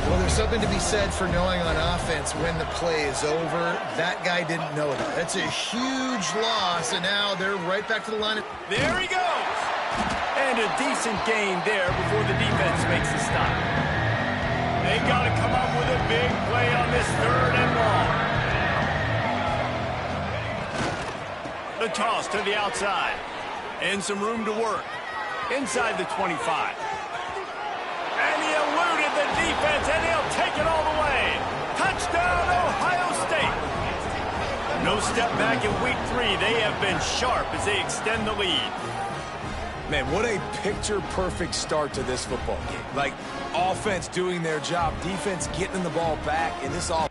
Well, there's something to be said for knowing on offense when the play is over. That guy didn't know that. That's a huge loss, and now they're right back to the line. There he goes. And a decent gain there before the defense makes the stop. They got to come up with a big play on this 3rd and long. The the toss to the outside. And some room to work. Inside the 25. And he eluded the defense, and he'll take it all the way. Touchdown, Ohio State. No step back in week 3. They have been sharp as they extend the lead. Man, what a picture-perfect start to this football game. Like, offense doing their job, defense getting the ball back, and this all.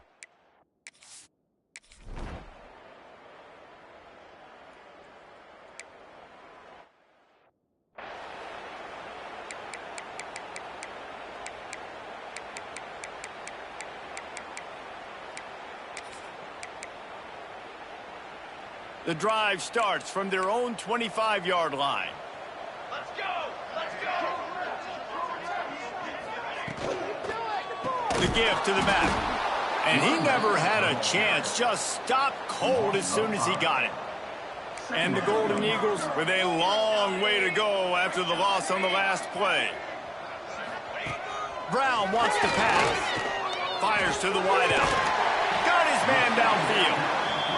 The drive starts from their own 25-yard line. Let's go! Let's go! The give to the back. And he never had a chance. Just stopped cold as soon as he got it. And the Golden Eagles with a long way to go after the loss on the last play. Brown wants to pass. Fires to the wideout. Got his man downfield.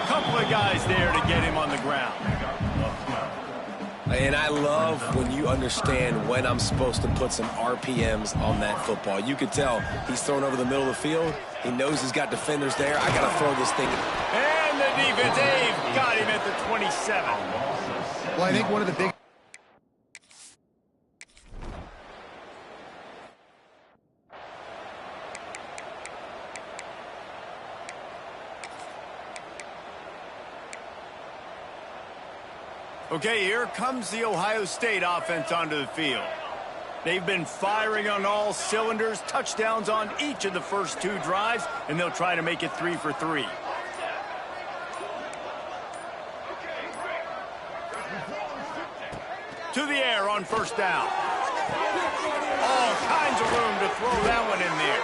Couple of guys there to get him on the ground. And I love when you understand when I'm supposed to put some RPMs on that football. You could tell he's thrown over the middle of the field. He knows he's got defenders there. I got to throw this thing. And the defense, Dave, got him at the 27. Well, I think one of the big... Okay, here comes the Ohio State offense onto the field. They've been firing on all cylinders, touchdowns on each of the first 2 drives, and they'll try to make it 3 for 3. To the air on first down. All kinds of room to throw that one in there.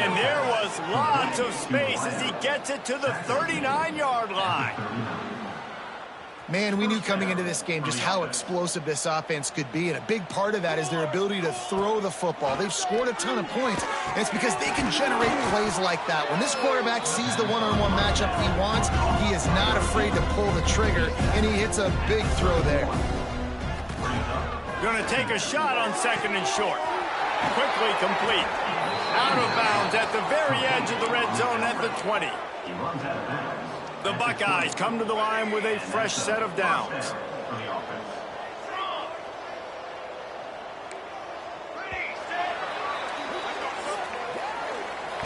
And there was lots of space as he gets it to the 39-yard line. Man, we knew coming into this game just how explosive this offense could be, and a big part of that is their ability to throw the football. They've scored a ton of points, and it's because they can generate plays like that. When this quarterback sees the one-on-one matchup he wants, he is not afraid to pull the trigger, and he hits a big throw there. Going to take a shot on 2nd and short. Quickly complete. Out of bounds at the very edge of the red zone at the 20. He runs out of bounds. The Buckeyes come to the line with a fresh set of downs.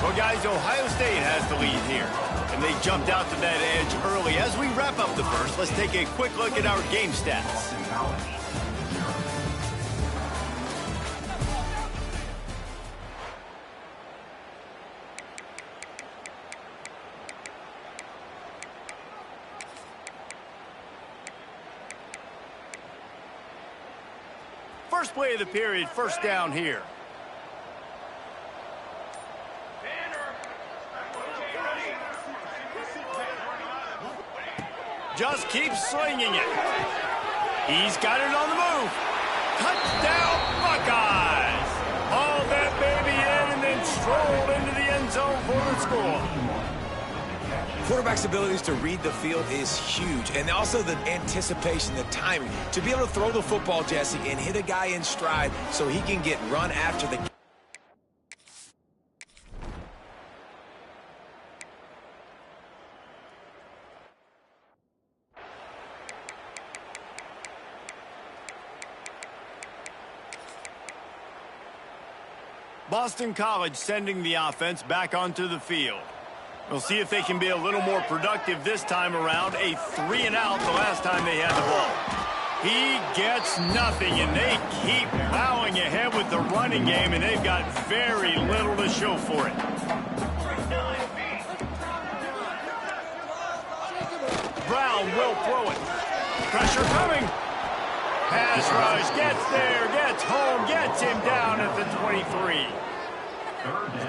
Well, guys, Ohio State has the lead here, and they jumped out to that edge early. As we wrap up the first, let's take a quick look at our game stats. First play of the period, first down here. Just keeps slinging it. He's got it on the move. Touchdown, Buckeyes! Hauled that baby in and then strolled into the end zone for the score. Quarterback's abilities to read the field is huge, and also the anticipation, the timing. To be able to throw the football, Jesse, and hit a guy in stride so he can get run after the... Boston College sending the offense back onto the field. We'll see if they can be a little more productive this time around. A 3-and-out the last time they had the ball. He gets nothing, and they keep plowing ahead with the running game, and they've got very little to show for it. Brown will throw it. Pressure coming. Pass rush, gets there, gets home, gets him down at the 23.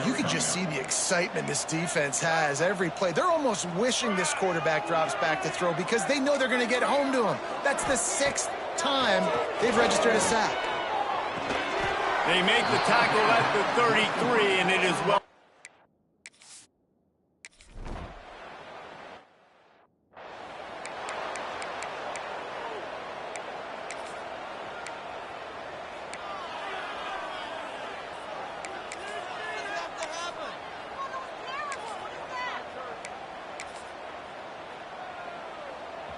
You can just see the excitement this defense has every play. They're almost wishing this quarterback drops back to throw because they know they're going to get home to him. That's the 6th time they've registered a sack. They make the tackle at the 33, and it is well.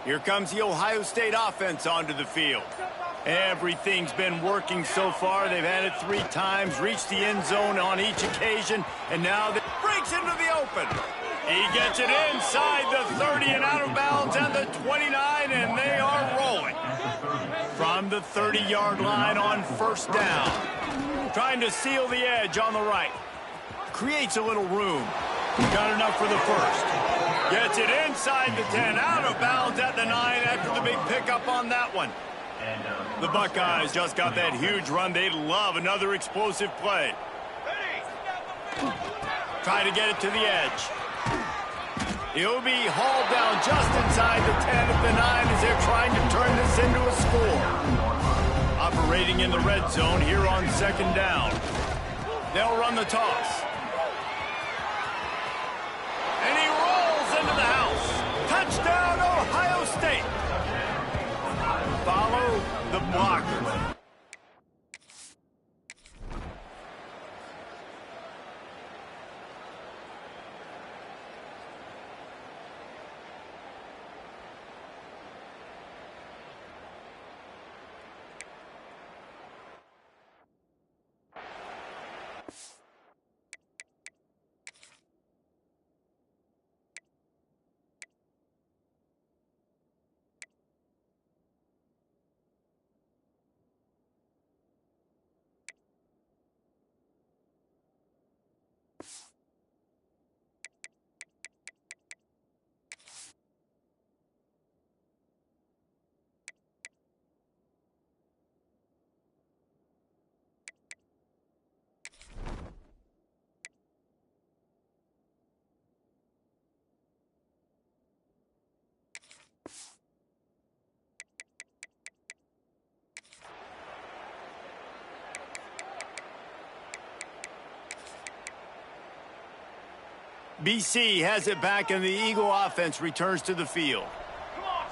Here comes the Ohio State offense onto the field. Everything's been working so far. They've had it 3 times, reached the end zone on each occasion, and now they breaks into the open. He gets it inside the 30 and out of bounds at the 29, and they are rolling. From the 30-yard line on first down. Trying to seal the edge on the right. Creates a little room. Got enough for the first. Gets it inside the 10, out of bounds at the 9 after the big pickup on that one. The Buckeyes just got that huge run. They'd love another explosive play. Try to get it to the edge. He'll be hauled down just inside the 10 at the 9 as they're trying to turn this into a score. Operating in the red zone here on second down. They'll run the toss. And he rolls into the house. Touchdown, Ohio State. Follow the blocker. BC has it back, and the Eagle offense returns to the field.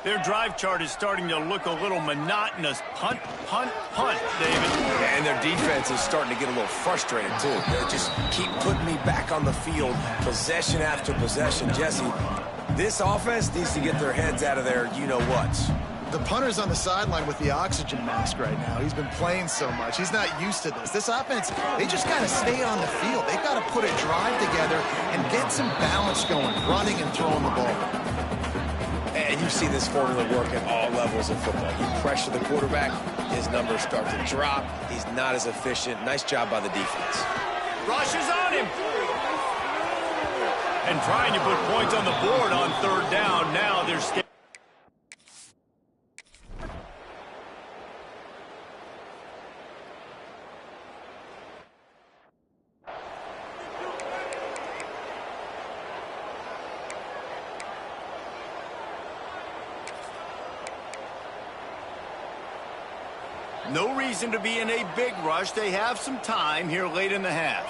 Their drive chart is starting to look a little monotonous. Punt, punt, punt, David. And their defense is starting to get a little frustrated, too. They just keep putting me back on the field, possession after possession. Jesse, this offense needs to get their heads out of their you-know-whats. The punter's on the sideline with the oxygen mask right now. He's been playing so much. He's not used to this. This offense, they just got to stay on the field. They've got to put a drive together and get some balance going, running and throwing the ball. And you see this formula work at all levels of football. You pressure the quarterback, his numbers start to drop. He's not as efficient. Nice job by the defense. Rushes on him. And trying to put points on the board on third down. Now they're scared. No reason to be in a big rush. They have some time here late in the half.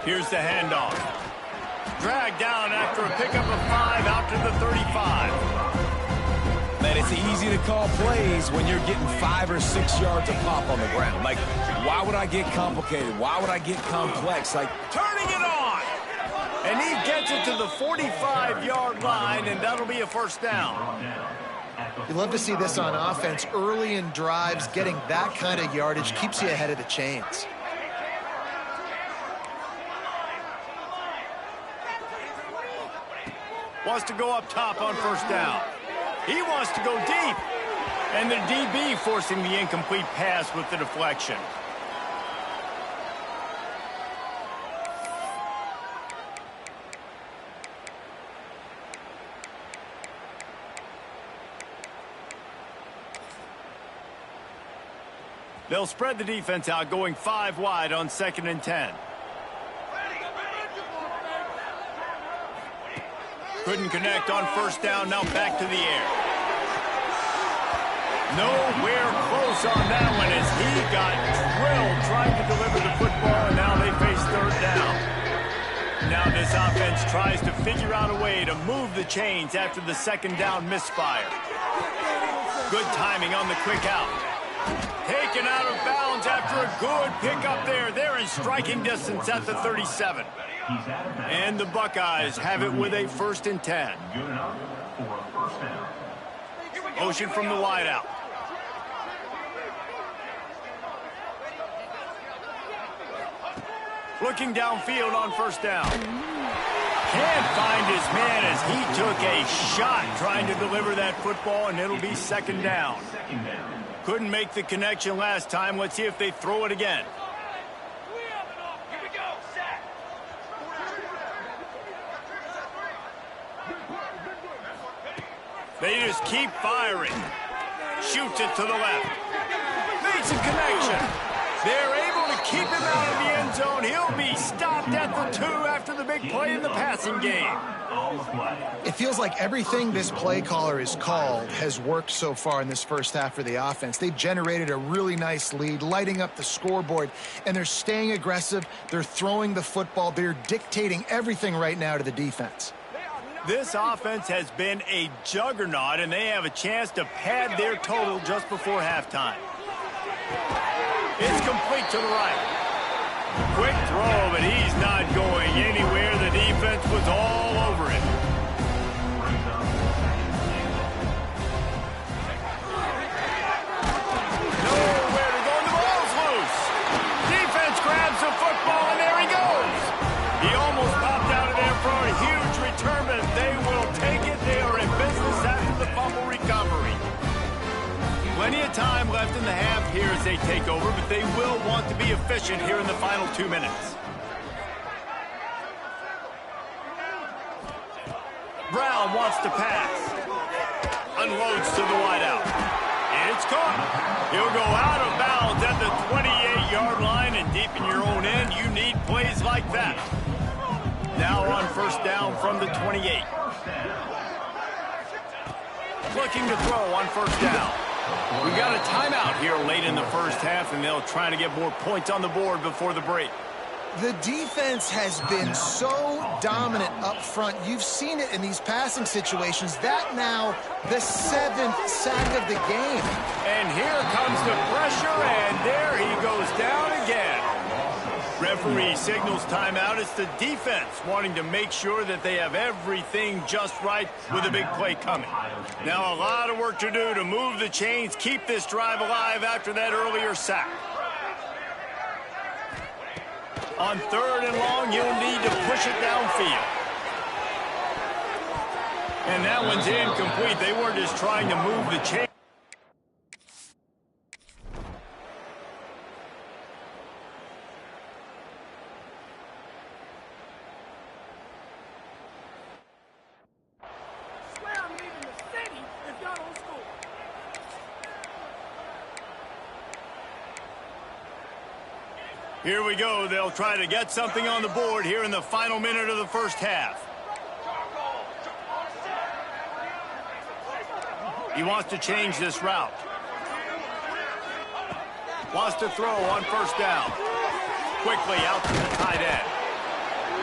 Here's the handoff. Dragged down after a pickup of 5 out to the 35. Man, it's easy to call plays when you're getting 5 or 6 yards of pop on the ground. Like, why would I get complicated? Why would I get complex? Like, turning it on. And he gets it to the 45-yard line, and that'll be a first down. You love to see this on offense. Early in drives, getting that kind of yardage keeps you ahead of the chains. Wants to go up top on first down. He wants to go deep. And the DB forcing the incomplete pass with the deflection. They'll spread the defense out, going 5 wide on 2nd and 10. Couldn't connect on first down, now back to the air. Nowhere close on that one as he got drilled trying to deliver the football, and now they face third down. Now this offense tries to figure out a way to move the chains after the second down misfire. Good timing on the quick out. Taken out of bounds after a good pickup there. They're in striking distance at the 37. And the Buckeyes have it with a 1st and 10. for a first down. Motion from the wideout. Looking downfield on first down. Can't find his man as he took a shot trying to deliver that football, and it'll be second down. Couldn't make the connection last time. Let's see if they throw it again. They just keep firing. Shoots it to the left. Makes a connection. They're able to keep him out of the end zone. He'll be stopped at the 2 after the big play in the passing game. It feels like everything this play caller has called has worked so far in this first half for the offense. They've generated a really nice lead, lighting up the scoreboard, and they're staying aggressive. They're throwing the football. They're dictating everything right now to the defense. This offense has been a juggernaut, and they have a chance to pad their total just before halftime. It's complete to the right. Quick throw, but he's not going anywhere. The defense was all over it. Nowhere to go, and the ball's loose. Defense grabs the football, and there he goes. He almost popped out of there for a huge return, but they will take it. They are in business after the fumble recovery. Plenty of time left in the half here as they take over, but they will want to be efficient here in the final 2 minutes. Brown wants to pass. Unloads to the wideout. It's caught. He'll go out of bounds at the 28-yard line, and deep in your own end, you need plays like that. Now on first down from the 28. Looking to throw on first down. We've got a timeout here late in the first half, and they'll try to get more points on the board before the break. The defense has been so dominant up front. You've seen it in these passing situations. That now the 7th sack of the game. And here comes the pressure, and there he goes down again. Referee signals timeout. It's the defense wanting to make sure that they have everything just right with a big play coming. Now a lot of work to do to move the chains, keep this drive alive after that earlier sack. On third and long, you'll need to push it downfield. And that one's incomplete. They weren't just trying to move the chain. Here we go. They'll try to get something on the board here in the final minute of the first half. He wants to change this route. Wants to throw on first down. Quickly out to the tight end.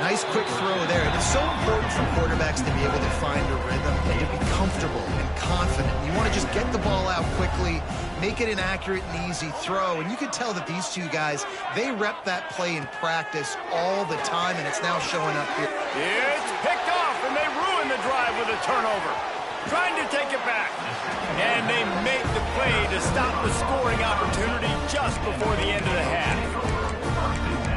Nice quick throw there. And it's so important for quarterbacks to be able to find a rhythm and to be comfortable and confident. You want to just get the ball out quickly, make it an accurate and easy throw. And you can tell that these two guys, they rep that play in practice all the time, and it's now showing up here. It's picked off, and they ruin the drive with a turnover. Trying to take it back. And they make the play to stop the scoring opportunity just before the end of the half.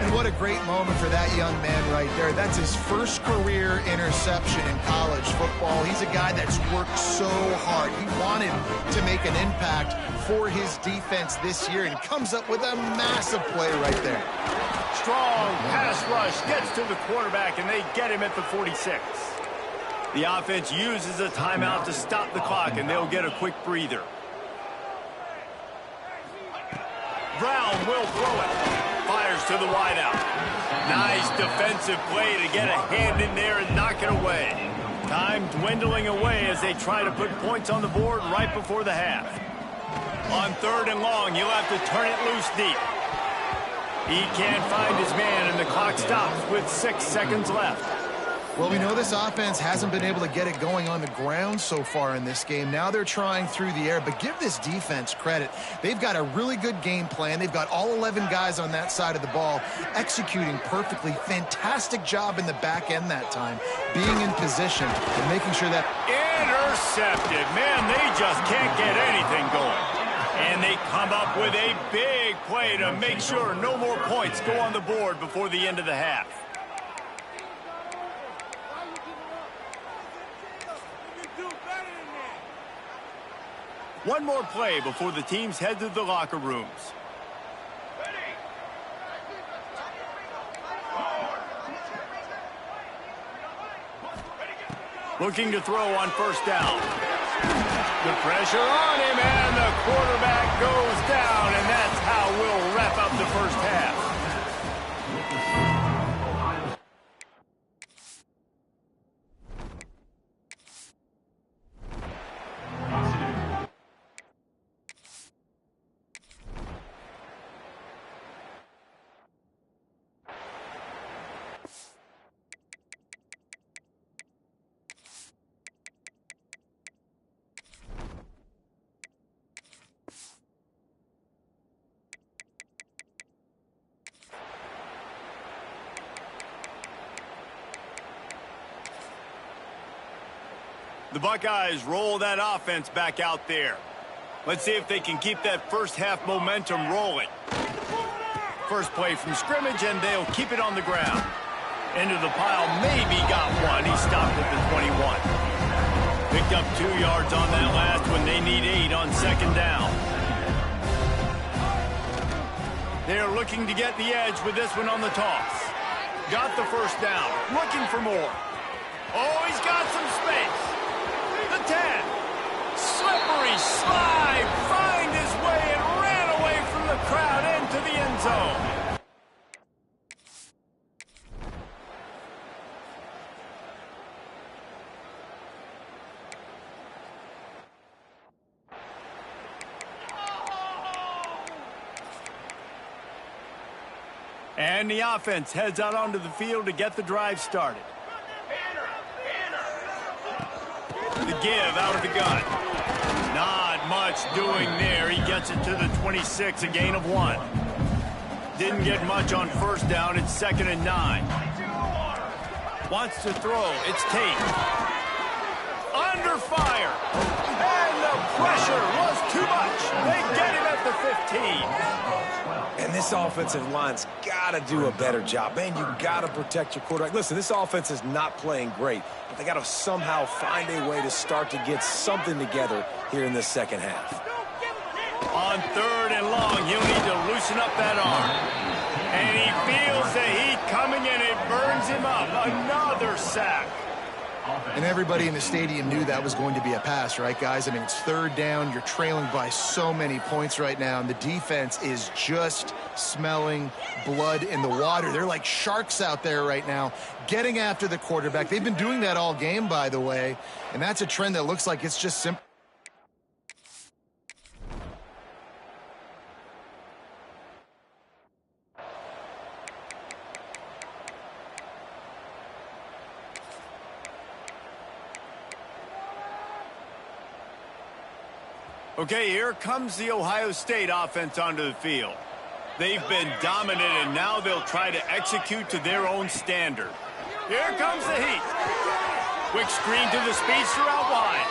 And what a great moment for that young man right there. That's his first career interception in college football. He's a guy that's worked so hard. He wanted to make an impact for his defense this year and comes up with a massive play right there. Strong pass rush gets to the quarterback, and they get him at the 46. The offense uses a timeout to stop the clock, and they'll get a quick breather. Brown will throw it. Fires to the wideout. Nice defensive play to get a hand in there and knock it away. Time dwindling away as they try to put points on the board right before the half. On third and long, you'll have to turn it loose deep. He can't find his man, and the clock stops with 6 seconds left. Well, we know this offense hasn't been able to get it going on the ground so far in this game. Now they're trying through the air, but give this defense credit. They've got a really good game plan. They've got all 11 guys on that side of the ball executing perfectly. Fantastic job in the back end that time, being in position and making sure that... Intercepted. Man, they just can't get anything going. And they come up with a big play to make sure no more points go on the board before the end of the half. One more play before the teams head to the locker rooms. Looking to throw on first down. The pressure on him, and the quarterback goes down, and that's how we'll wrap up the first half. The Buckeyes roll that offense back out there. Let's see if they can keep that first half momentum rolling. First play from scrimmage, and they'll keep it on the ground. Into the pile, maybe got one. He stopped at the 21. Picked up 2 yards on that last one. They need 8 on second down. They're looking to get the edge with this one on the toss. Got the first down. Looking for more. Oh, he's got some space. The 10. Slippery slide. Find his way and ran away from the crowd into the end zone. And the offense heads out onto the field to get the drive started. The give out of the gun. Not much doing there. He gets it to the 26, a gain of 1. Didn't get much on first down. It's 2nd and 9. Wants to throw. It's Tate. Under fire. And the pressure was too much. They get him at the 15. And this offensive line's got to do a better job. Man, you got to protect your quarterback. Listen, this offense is not playing great, but they got to somehow find a way to start to get something together here in this second half. On 3rd and long, he'll need to loosen up that arm. And he feels the heat coming, and it burns him up. Another sack. And everybody in the stadium knew that was going to be a pass, right, guys? I mean, it's 3rd down. You're trailing by so many points right now, and the defense is just smelling blood in the water. They're like sharks out there right now, getting after the quarterback. They've been doing that all game, by the way, and that's a trend that looks like it's just simple. Okay, here comes the Ohio State offense onto the field. They've been dominant, and now they'll try to execute to their own standard. Here comes the heat. Quick screen to the speedster out wide.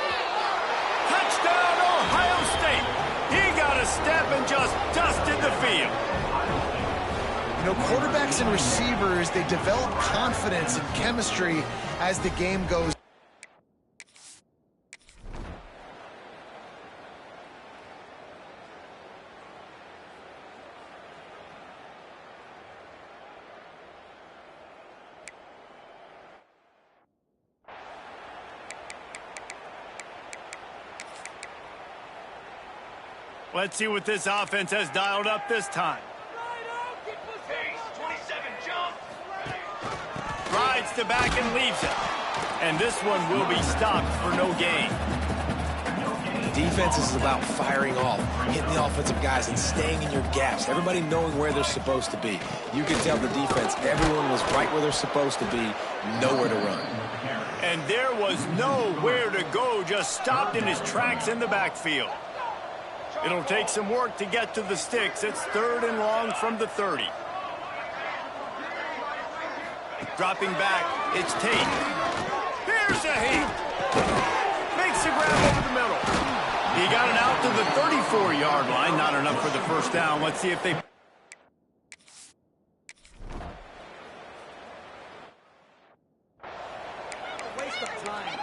Touchdown, Ohio State. He got a step and just dusted the field. You know, quarterbacks and receivers, they develop confidence and chemistry as the game goes. Let's see what this offense has dialed up this time. 27, jump. Rides to back and leaves it. And this one will be stopped for no gain. Defense is about firing off, hitting the offensive guys and staying in your gaps. Everybody knowing where they're supposed to be. You can tell the defense, everyone was right where they're supposed to be, nowhere to run. And there was nowhere to go, just stopped in his tracks in the backfield. It'll take some work to get to the sticks. It's 3rd and long from the 30. Dropping back, it's Tate. Here's a hit. got it out to the 34-yard line. Not enough for the first down. Let's see if they... Waste of time.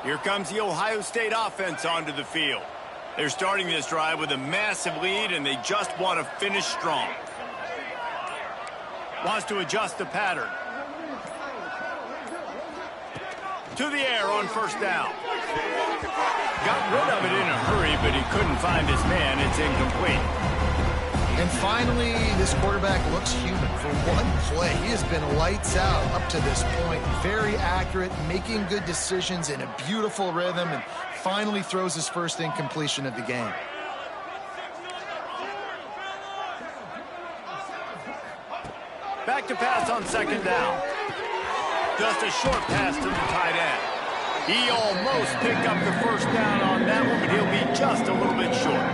Here comes the Ohio State offense onto the field. They're starting this drive with a massive lead, and they just want to finish strong. Wants to adjust the pattern. To the air on first down. Got rid of it in a hurry, but he couldn't find his man. It's incomplete. And finally, this quarterback looks human. For one play, he has been lights out up to this point. Very accurate, making good decisions in a beautiful rhythm, and finally throws his first incompletion of the game. Back to pass on second down. Just a short pass to the tight end. He almost picked up the first down on that one, but he'll be just a little bit short.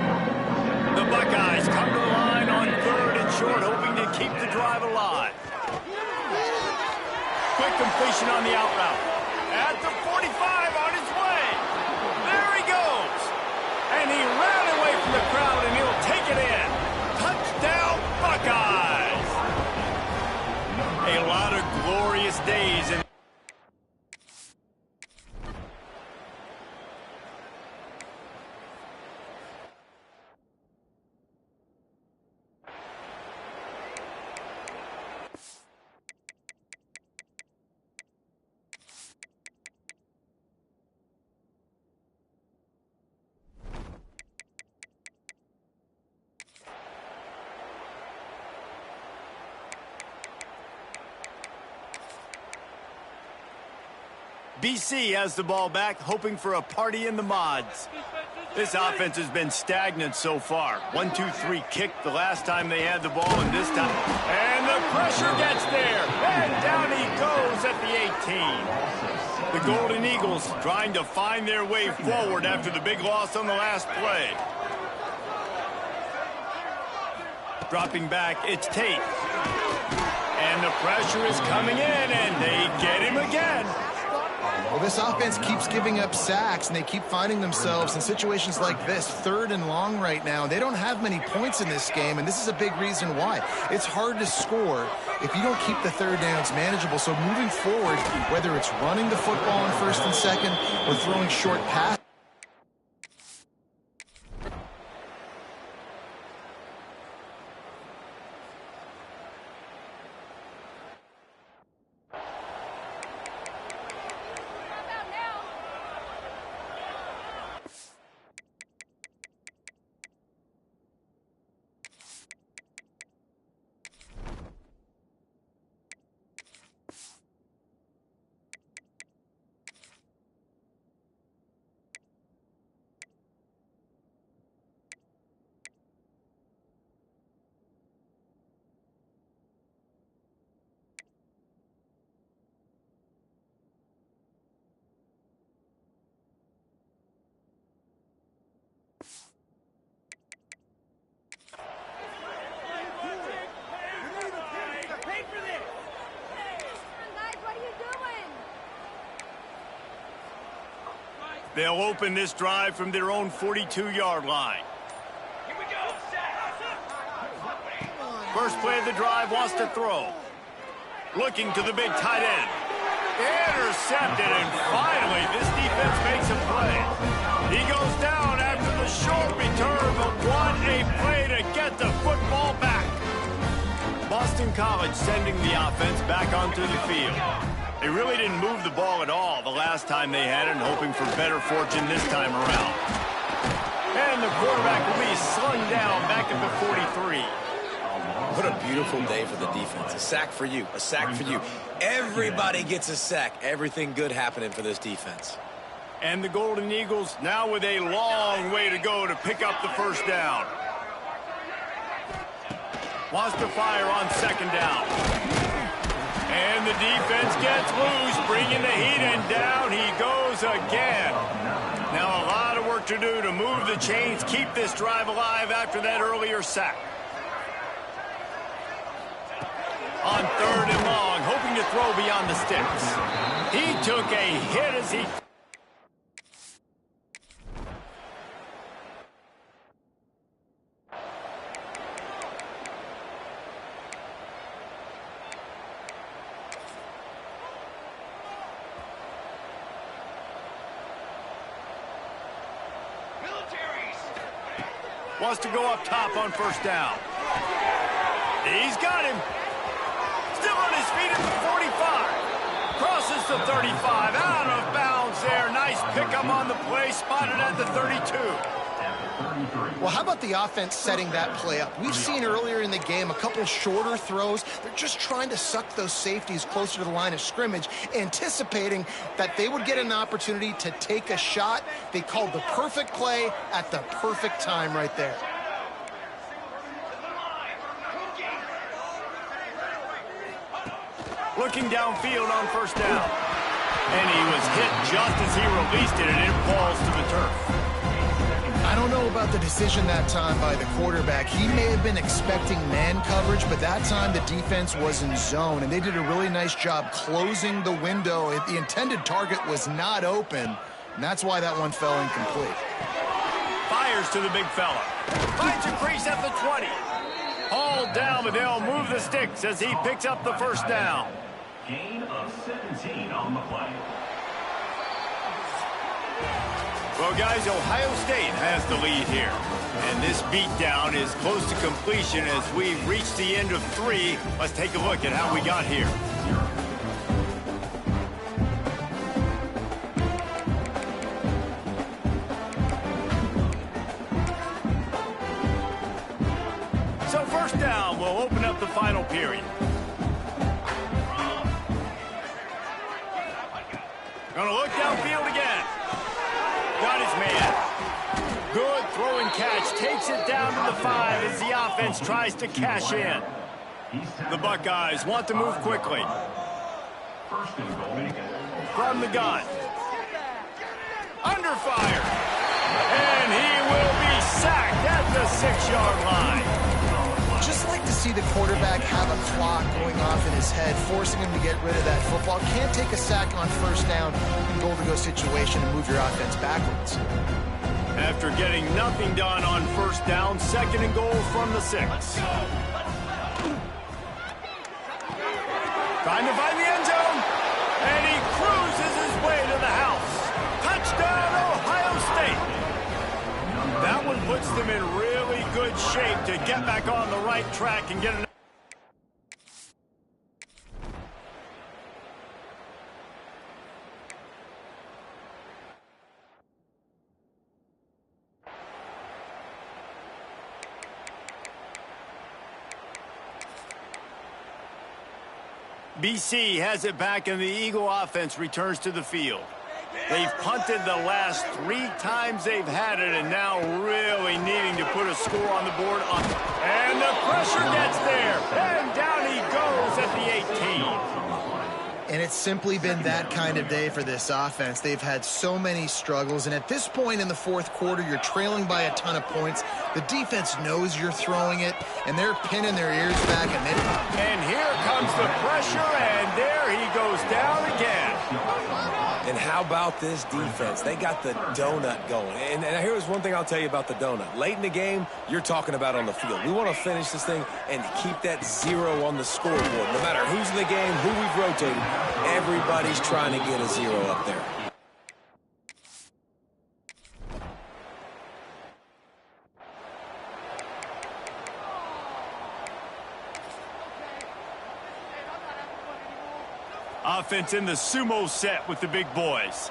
The Buckeyes come to the line on third and short, hoping to keep the drive alive. Quick completion on the out route. At the 45 on his way. There he goes. And he ran away from the crowd, and he'll take it in. Touchdown, Buckeyes. A lot of glorious days in BC has the ball back, hoping for a party in the mods. This offense has been stagnant so far. 1-2-3 kick the last time they had the ball, and this time. And the pressure gets there. And down he goes at the 18. The Golden Eagles trying to find their way forward after the big loss on the last play. Dropping back, it's Tate. And the pressure is coming in, and they get him again. Well, this offense keeps giving up sacks, and they keep finding themselves in situations like this, third and long right now. They don't have many points in this game, and this is a big reason why. It's hard to score if you don't keep the third downs manageable. So moving forward, whether it's running the football on first and second or throwing short passes, they'll open this drive from their own 42-yard line. Here we go. First play of the drive, wants to throw. Looking to the big tight end. Intercepted, and finally this defense makes a play. He goes down after the short return, but what a play to get the football back. Boston College sending the offense back onto the field. They really didn't move the ball at all the last time they had it, and hoping for better fortune this time around. And the quarterback will be slung down back at the 43. What a beautiful day for the defense. A sack for you. A sack for you. Everybody gets a sack. Everything good happening for this defense. And the Golden Eagles now with a long way to go to pick up the first down. Wants to fire on second down. And the defense gets loose, bringing the heat, and down he goes again. Now a lot of work to do to move the chains, keep this drive alive after that earlier sack. on 3rd and long, hoping to throw beyond the sticks. He took a hit as he... Wants to go up top on 1st down. He's got him. Still on his feet at the 45. Crosses the 35. Out of bounds there. Nice pickup on the play. Spotted at the 32. Well, how about the offense setting that play up? We've seen earlier in the game a couple shorter throws. They're just trying to suck those safeties closer to the line of scrimmage, anticipating that they would get an opportunity to take a shot. They called the perfect play at the perfect time right there. Looking downfield on 1st down. And he was hit just as he released it, and it falls to the turf. I don't know about the decision that time by the quarterback. He may have been expecting man coverage, but that time the defense was in zone, and they did a really nice job closing the window. The intended target was not open, and that's why that one fell incomplete. Fires to the big fella. Finds a crease at the 20. Hauled down, but they'll move the sticks as he picks up the 1st down. Gain of 17 on the play. Well, guys, Ohio State has the lead here. And this beatdown is close to completion as we reach the end of 3. Let's take a look at how we got here. So 1st down will open up the final period. Gonna look downfield again. Got his man. Good throwing catch. Takes it down to the 5 as the offense tries to cash in. The Buckeyes want to move quickly. From the gun. Under fire. And he will be sacked at the 6-yard line. Just like to see the quarterback have a clock going off in his head, forcing him to get rid of that football. Can't take a sack on 1st down in goal-to-go situation and move your offense backwards. After getting nothing done on 1st down, 2nd and goal from the 6. Trying to find the end zone, and he cruises his way to the house. Touchdown, Ohio State. That one puts them in really good shape to get back on the right track and get an... BC has it back, and the Eagle offense returns to the field. They've punted the last 3 times they've had it, and now really needing to put a score on the board. And the pressure gets there, and down he goes at the 18. And it's simply been that kind of day for this offense. They've had so many struggles, and at this point in the 4th quarter, you're trailing by a ton of points. The defense knows you're throwing it, and they're pinning their ears back. And here comes the pressure, and there he goes down again. And how about this defense? They got the donut going. And here's one thing I'll tell you about the donut. Late in the game, you're talking about on the field. We want to finish this thing and keep that 0 on the scoreboard. No matter who's in the game, who we've rotated, everybody's trying to get a 0 up there. Offense in the sumo set with the big boys.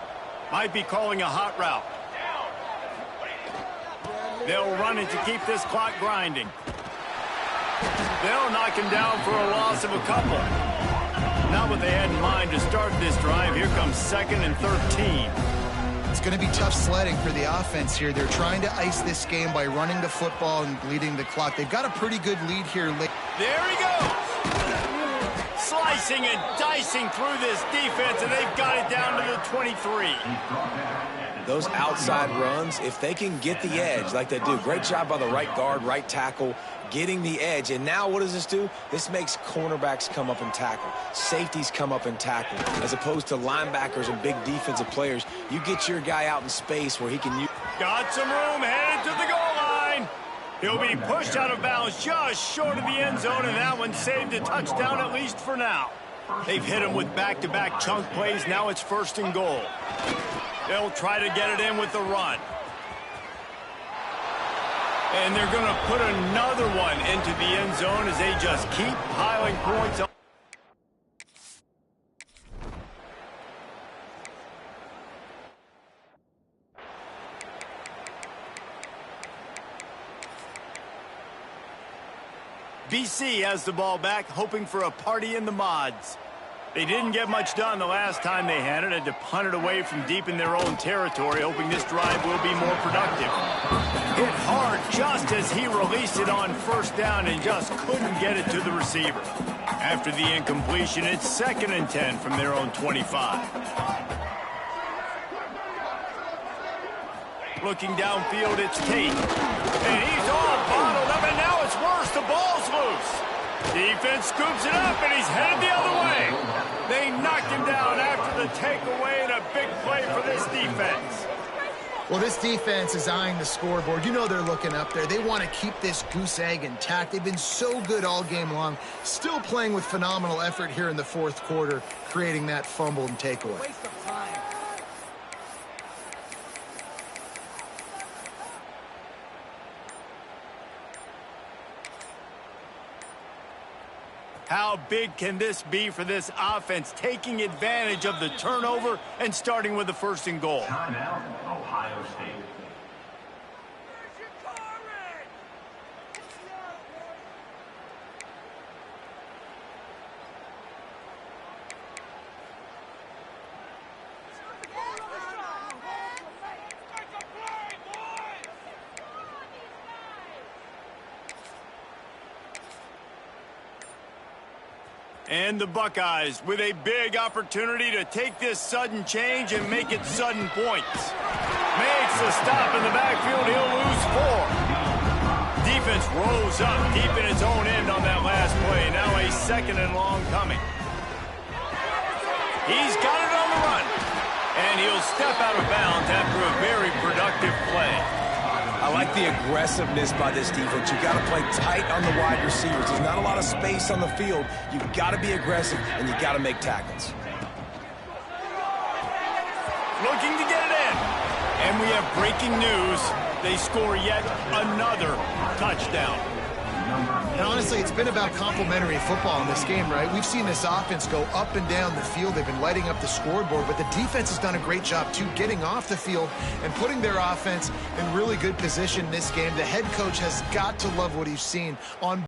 Might be calling a hot route. They'll run it to keep this clock grinding. They'll knock him down for a loss of a couple. Not what they had in mind to start this drive. Here comes 2nd and 13. It's going to be tough sledding for the offense here. They're trying to ice this game by running the football and bleeding the clock. They've got a pretty good lead here late. There he goes. slicing and dicing through this defense, and they've got it down to the 23. Those outside runs, if they can get the edge like they do, great job by the right guard, right tackle, getting the edge. And now what does this do? This makes cornerbacks come up and tackle. Safeties come up and tackle. As opposed to linebackers and big defensive players, you get your guy out in space where he can use. Got some room, headed to the goal line. He'll be pushed out of bounds just short of the end zone, and that one saved a touchdown at least for now. They've hit him with back-to-back chunk plays. Now it's 1st and goal. They'll try to get it in with the run. And they're going to put another one into the end zone as they just keep piling points on. BC has the ball back, hoping for a party in the mods. They didn't get much done the last time they had it. Had to punt it away from deep in their own territory, hoping this drive will be more productive. Hit hard just as he released it on 1st down and just couldn't get it to the receiver. After the incompletion, it's 2nd and 10 from their own 25. Looking downfield, it's Tate. And he's all bottled up, and now it's worse. The ball's loose. Defense scoops it up, and he's headed the other way. They knocked him down after the takeaway, and a big play for this defense. Well, this defense is eyeing the scoreboard. You know they're looking up there. They want to keep this goose egg intact. They've been so good all game long, still playing with phenomenal effort here in the 4th quarter, creating that fumble and takeaway. Waste of time. How big can this be for this offense, taking advantage of the turnover and starting with the 1st and goal? Timeout, Ohio State. And the Buckeyes with a big opportunity to take this sudden change and make it sudden points. Makes the stop in the backfield. He'll lose 4. Defense rose up deep in its own end on that last play. Now a 2nd and long coming. He's got it on the run. And he'll step out of bounds after a very productive play. I like the aggressiveness by this defense. You've got to play tight on the wide receivers. There's not a lot of space on the field. You've got to be aggressive, and you've got to make tackles. Looking to get it in. And we have breaking news. They score yet another touchdown. And honestly, it's been about complementary football in this game, right? We've seen this offense go up and down the field. They've been lighting up the scoreboard, but the defense has done a great job, too, getting off the field and putting their offense in really good position in this game. The head coach has got to love what he's seen on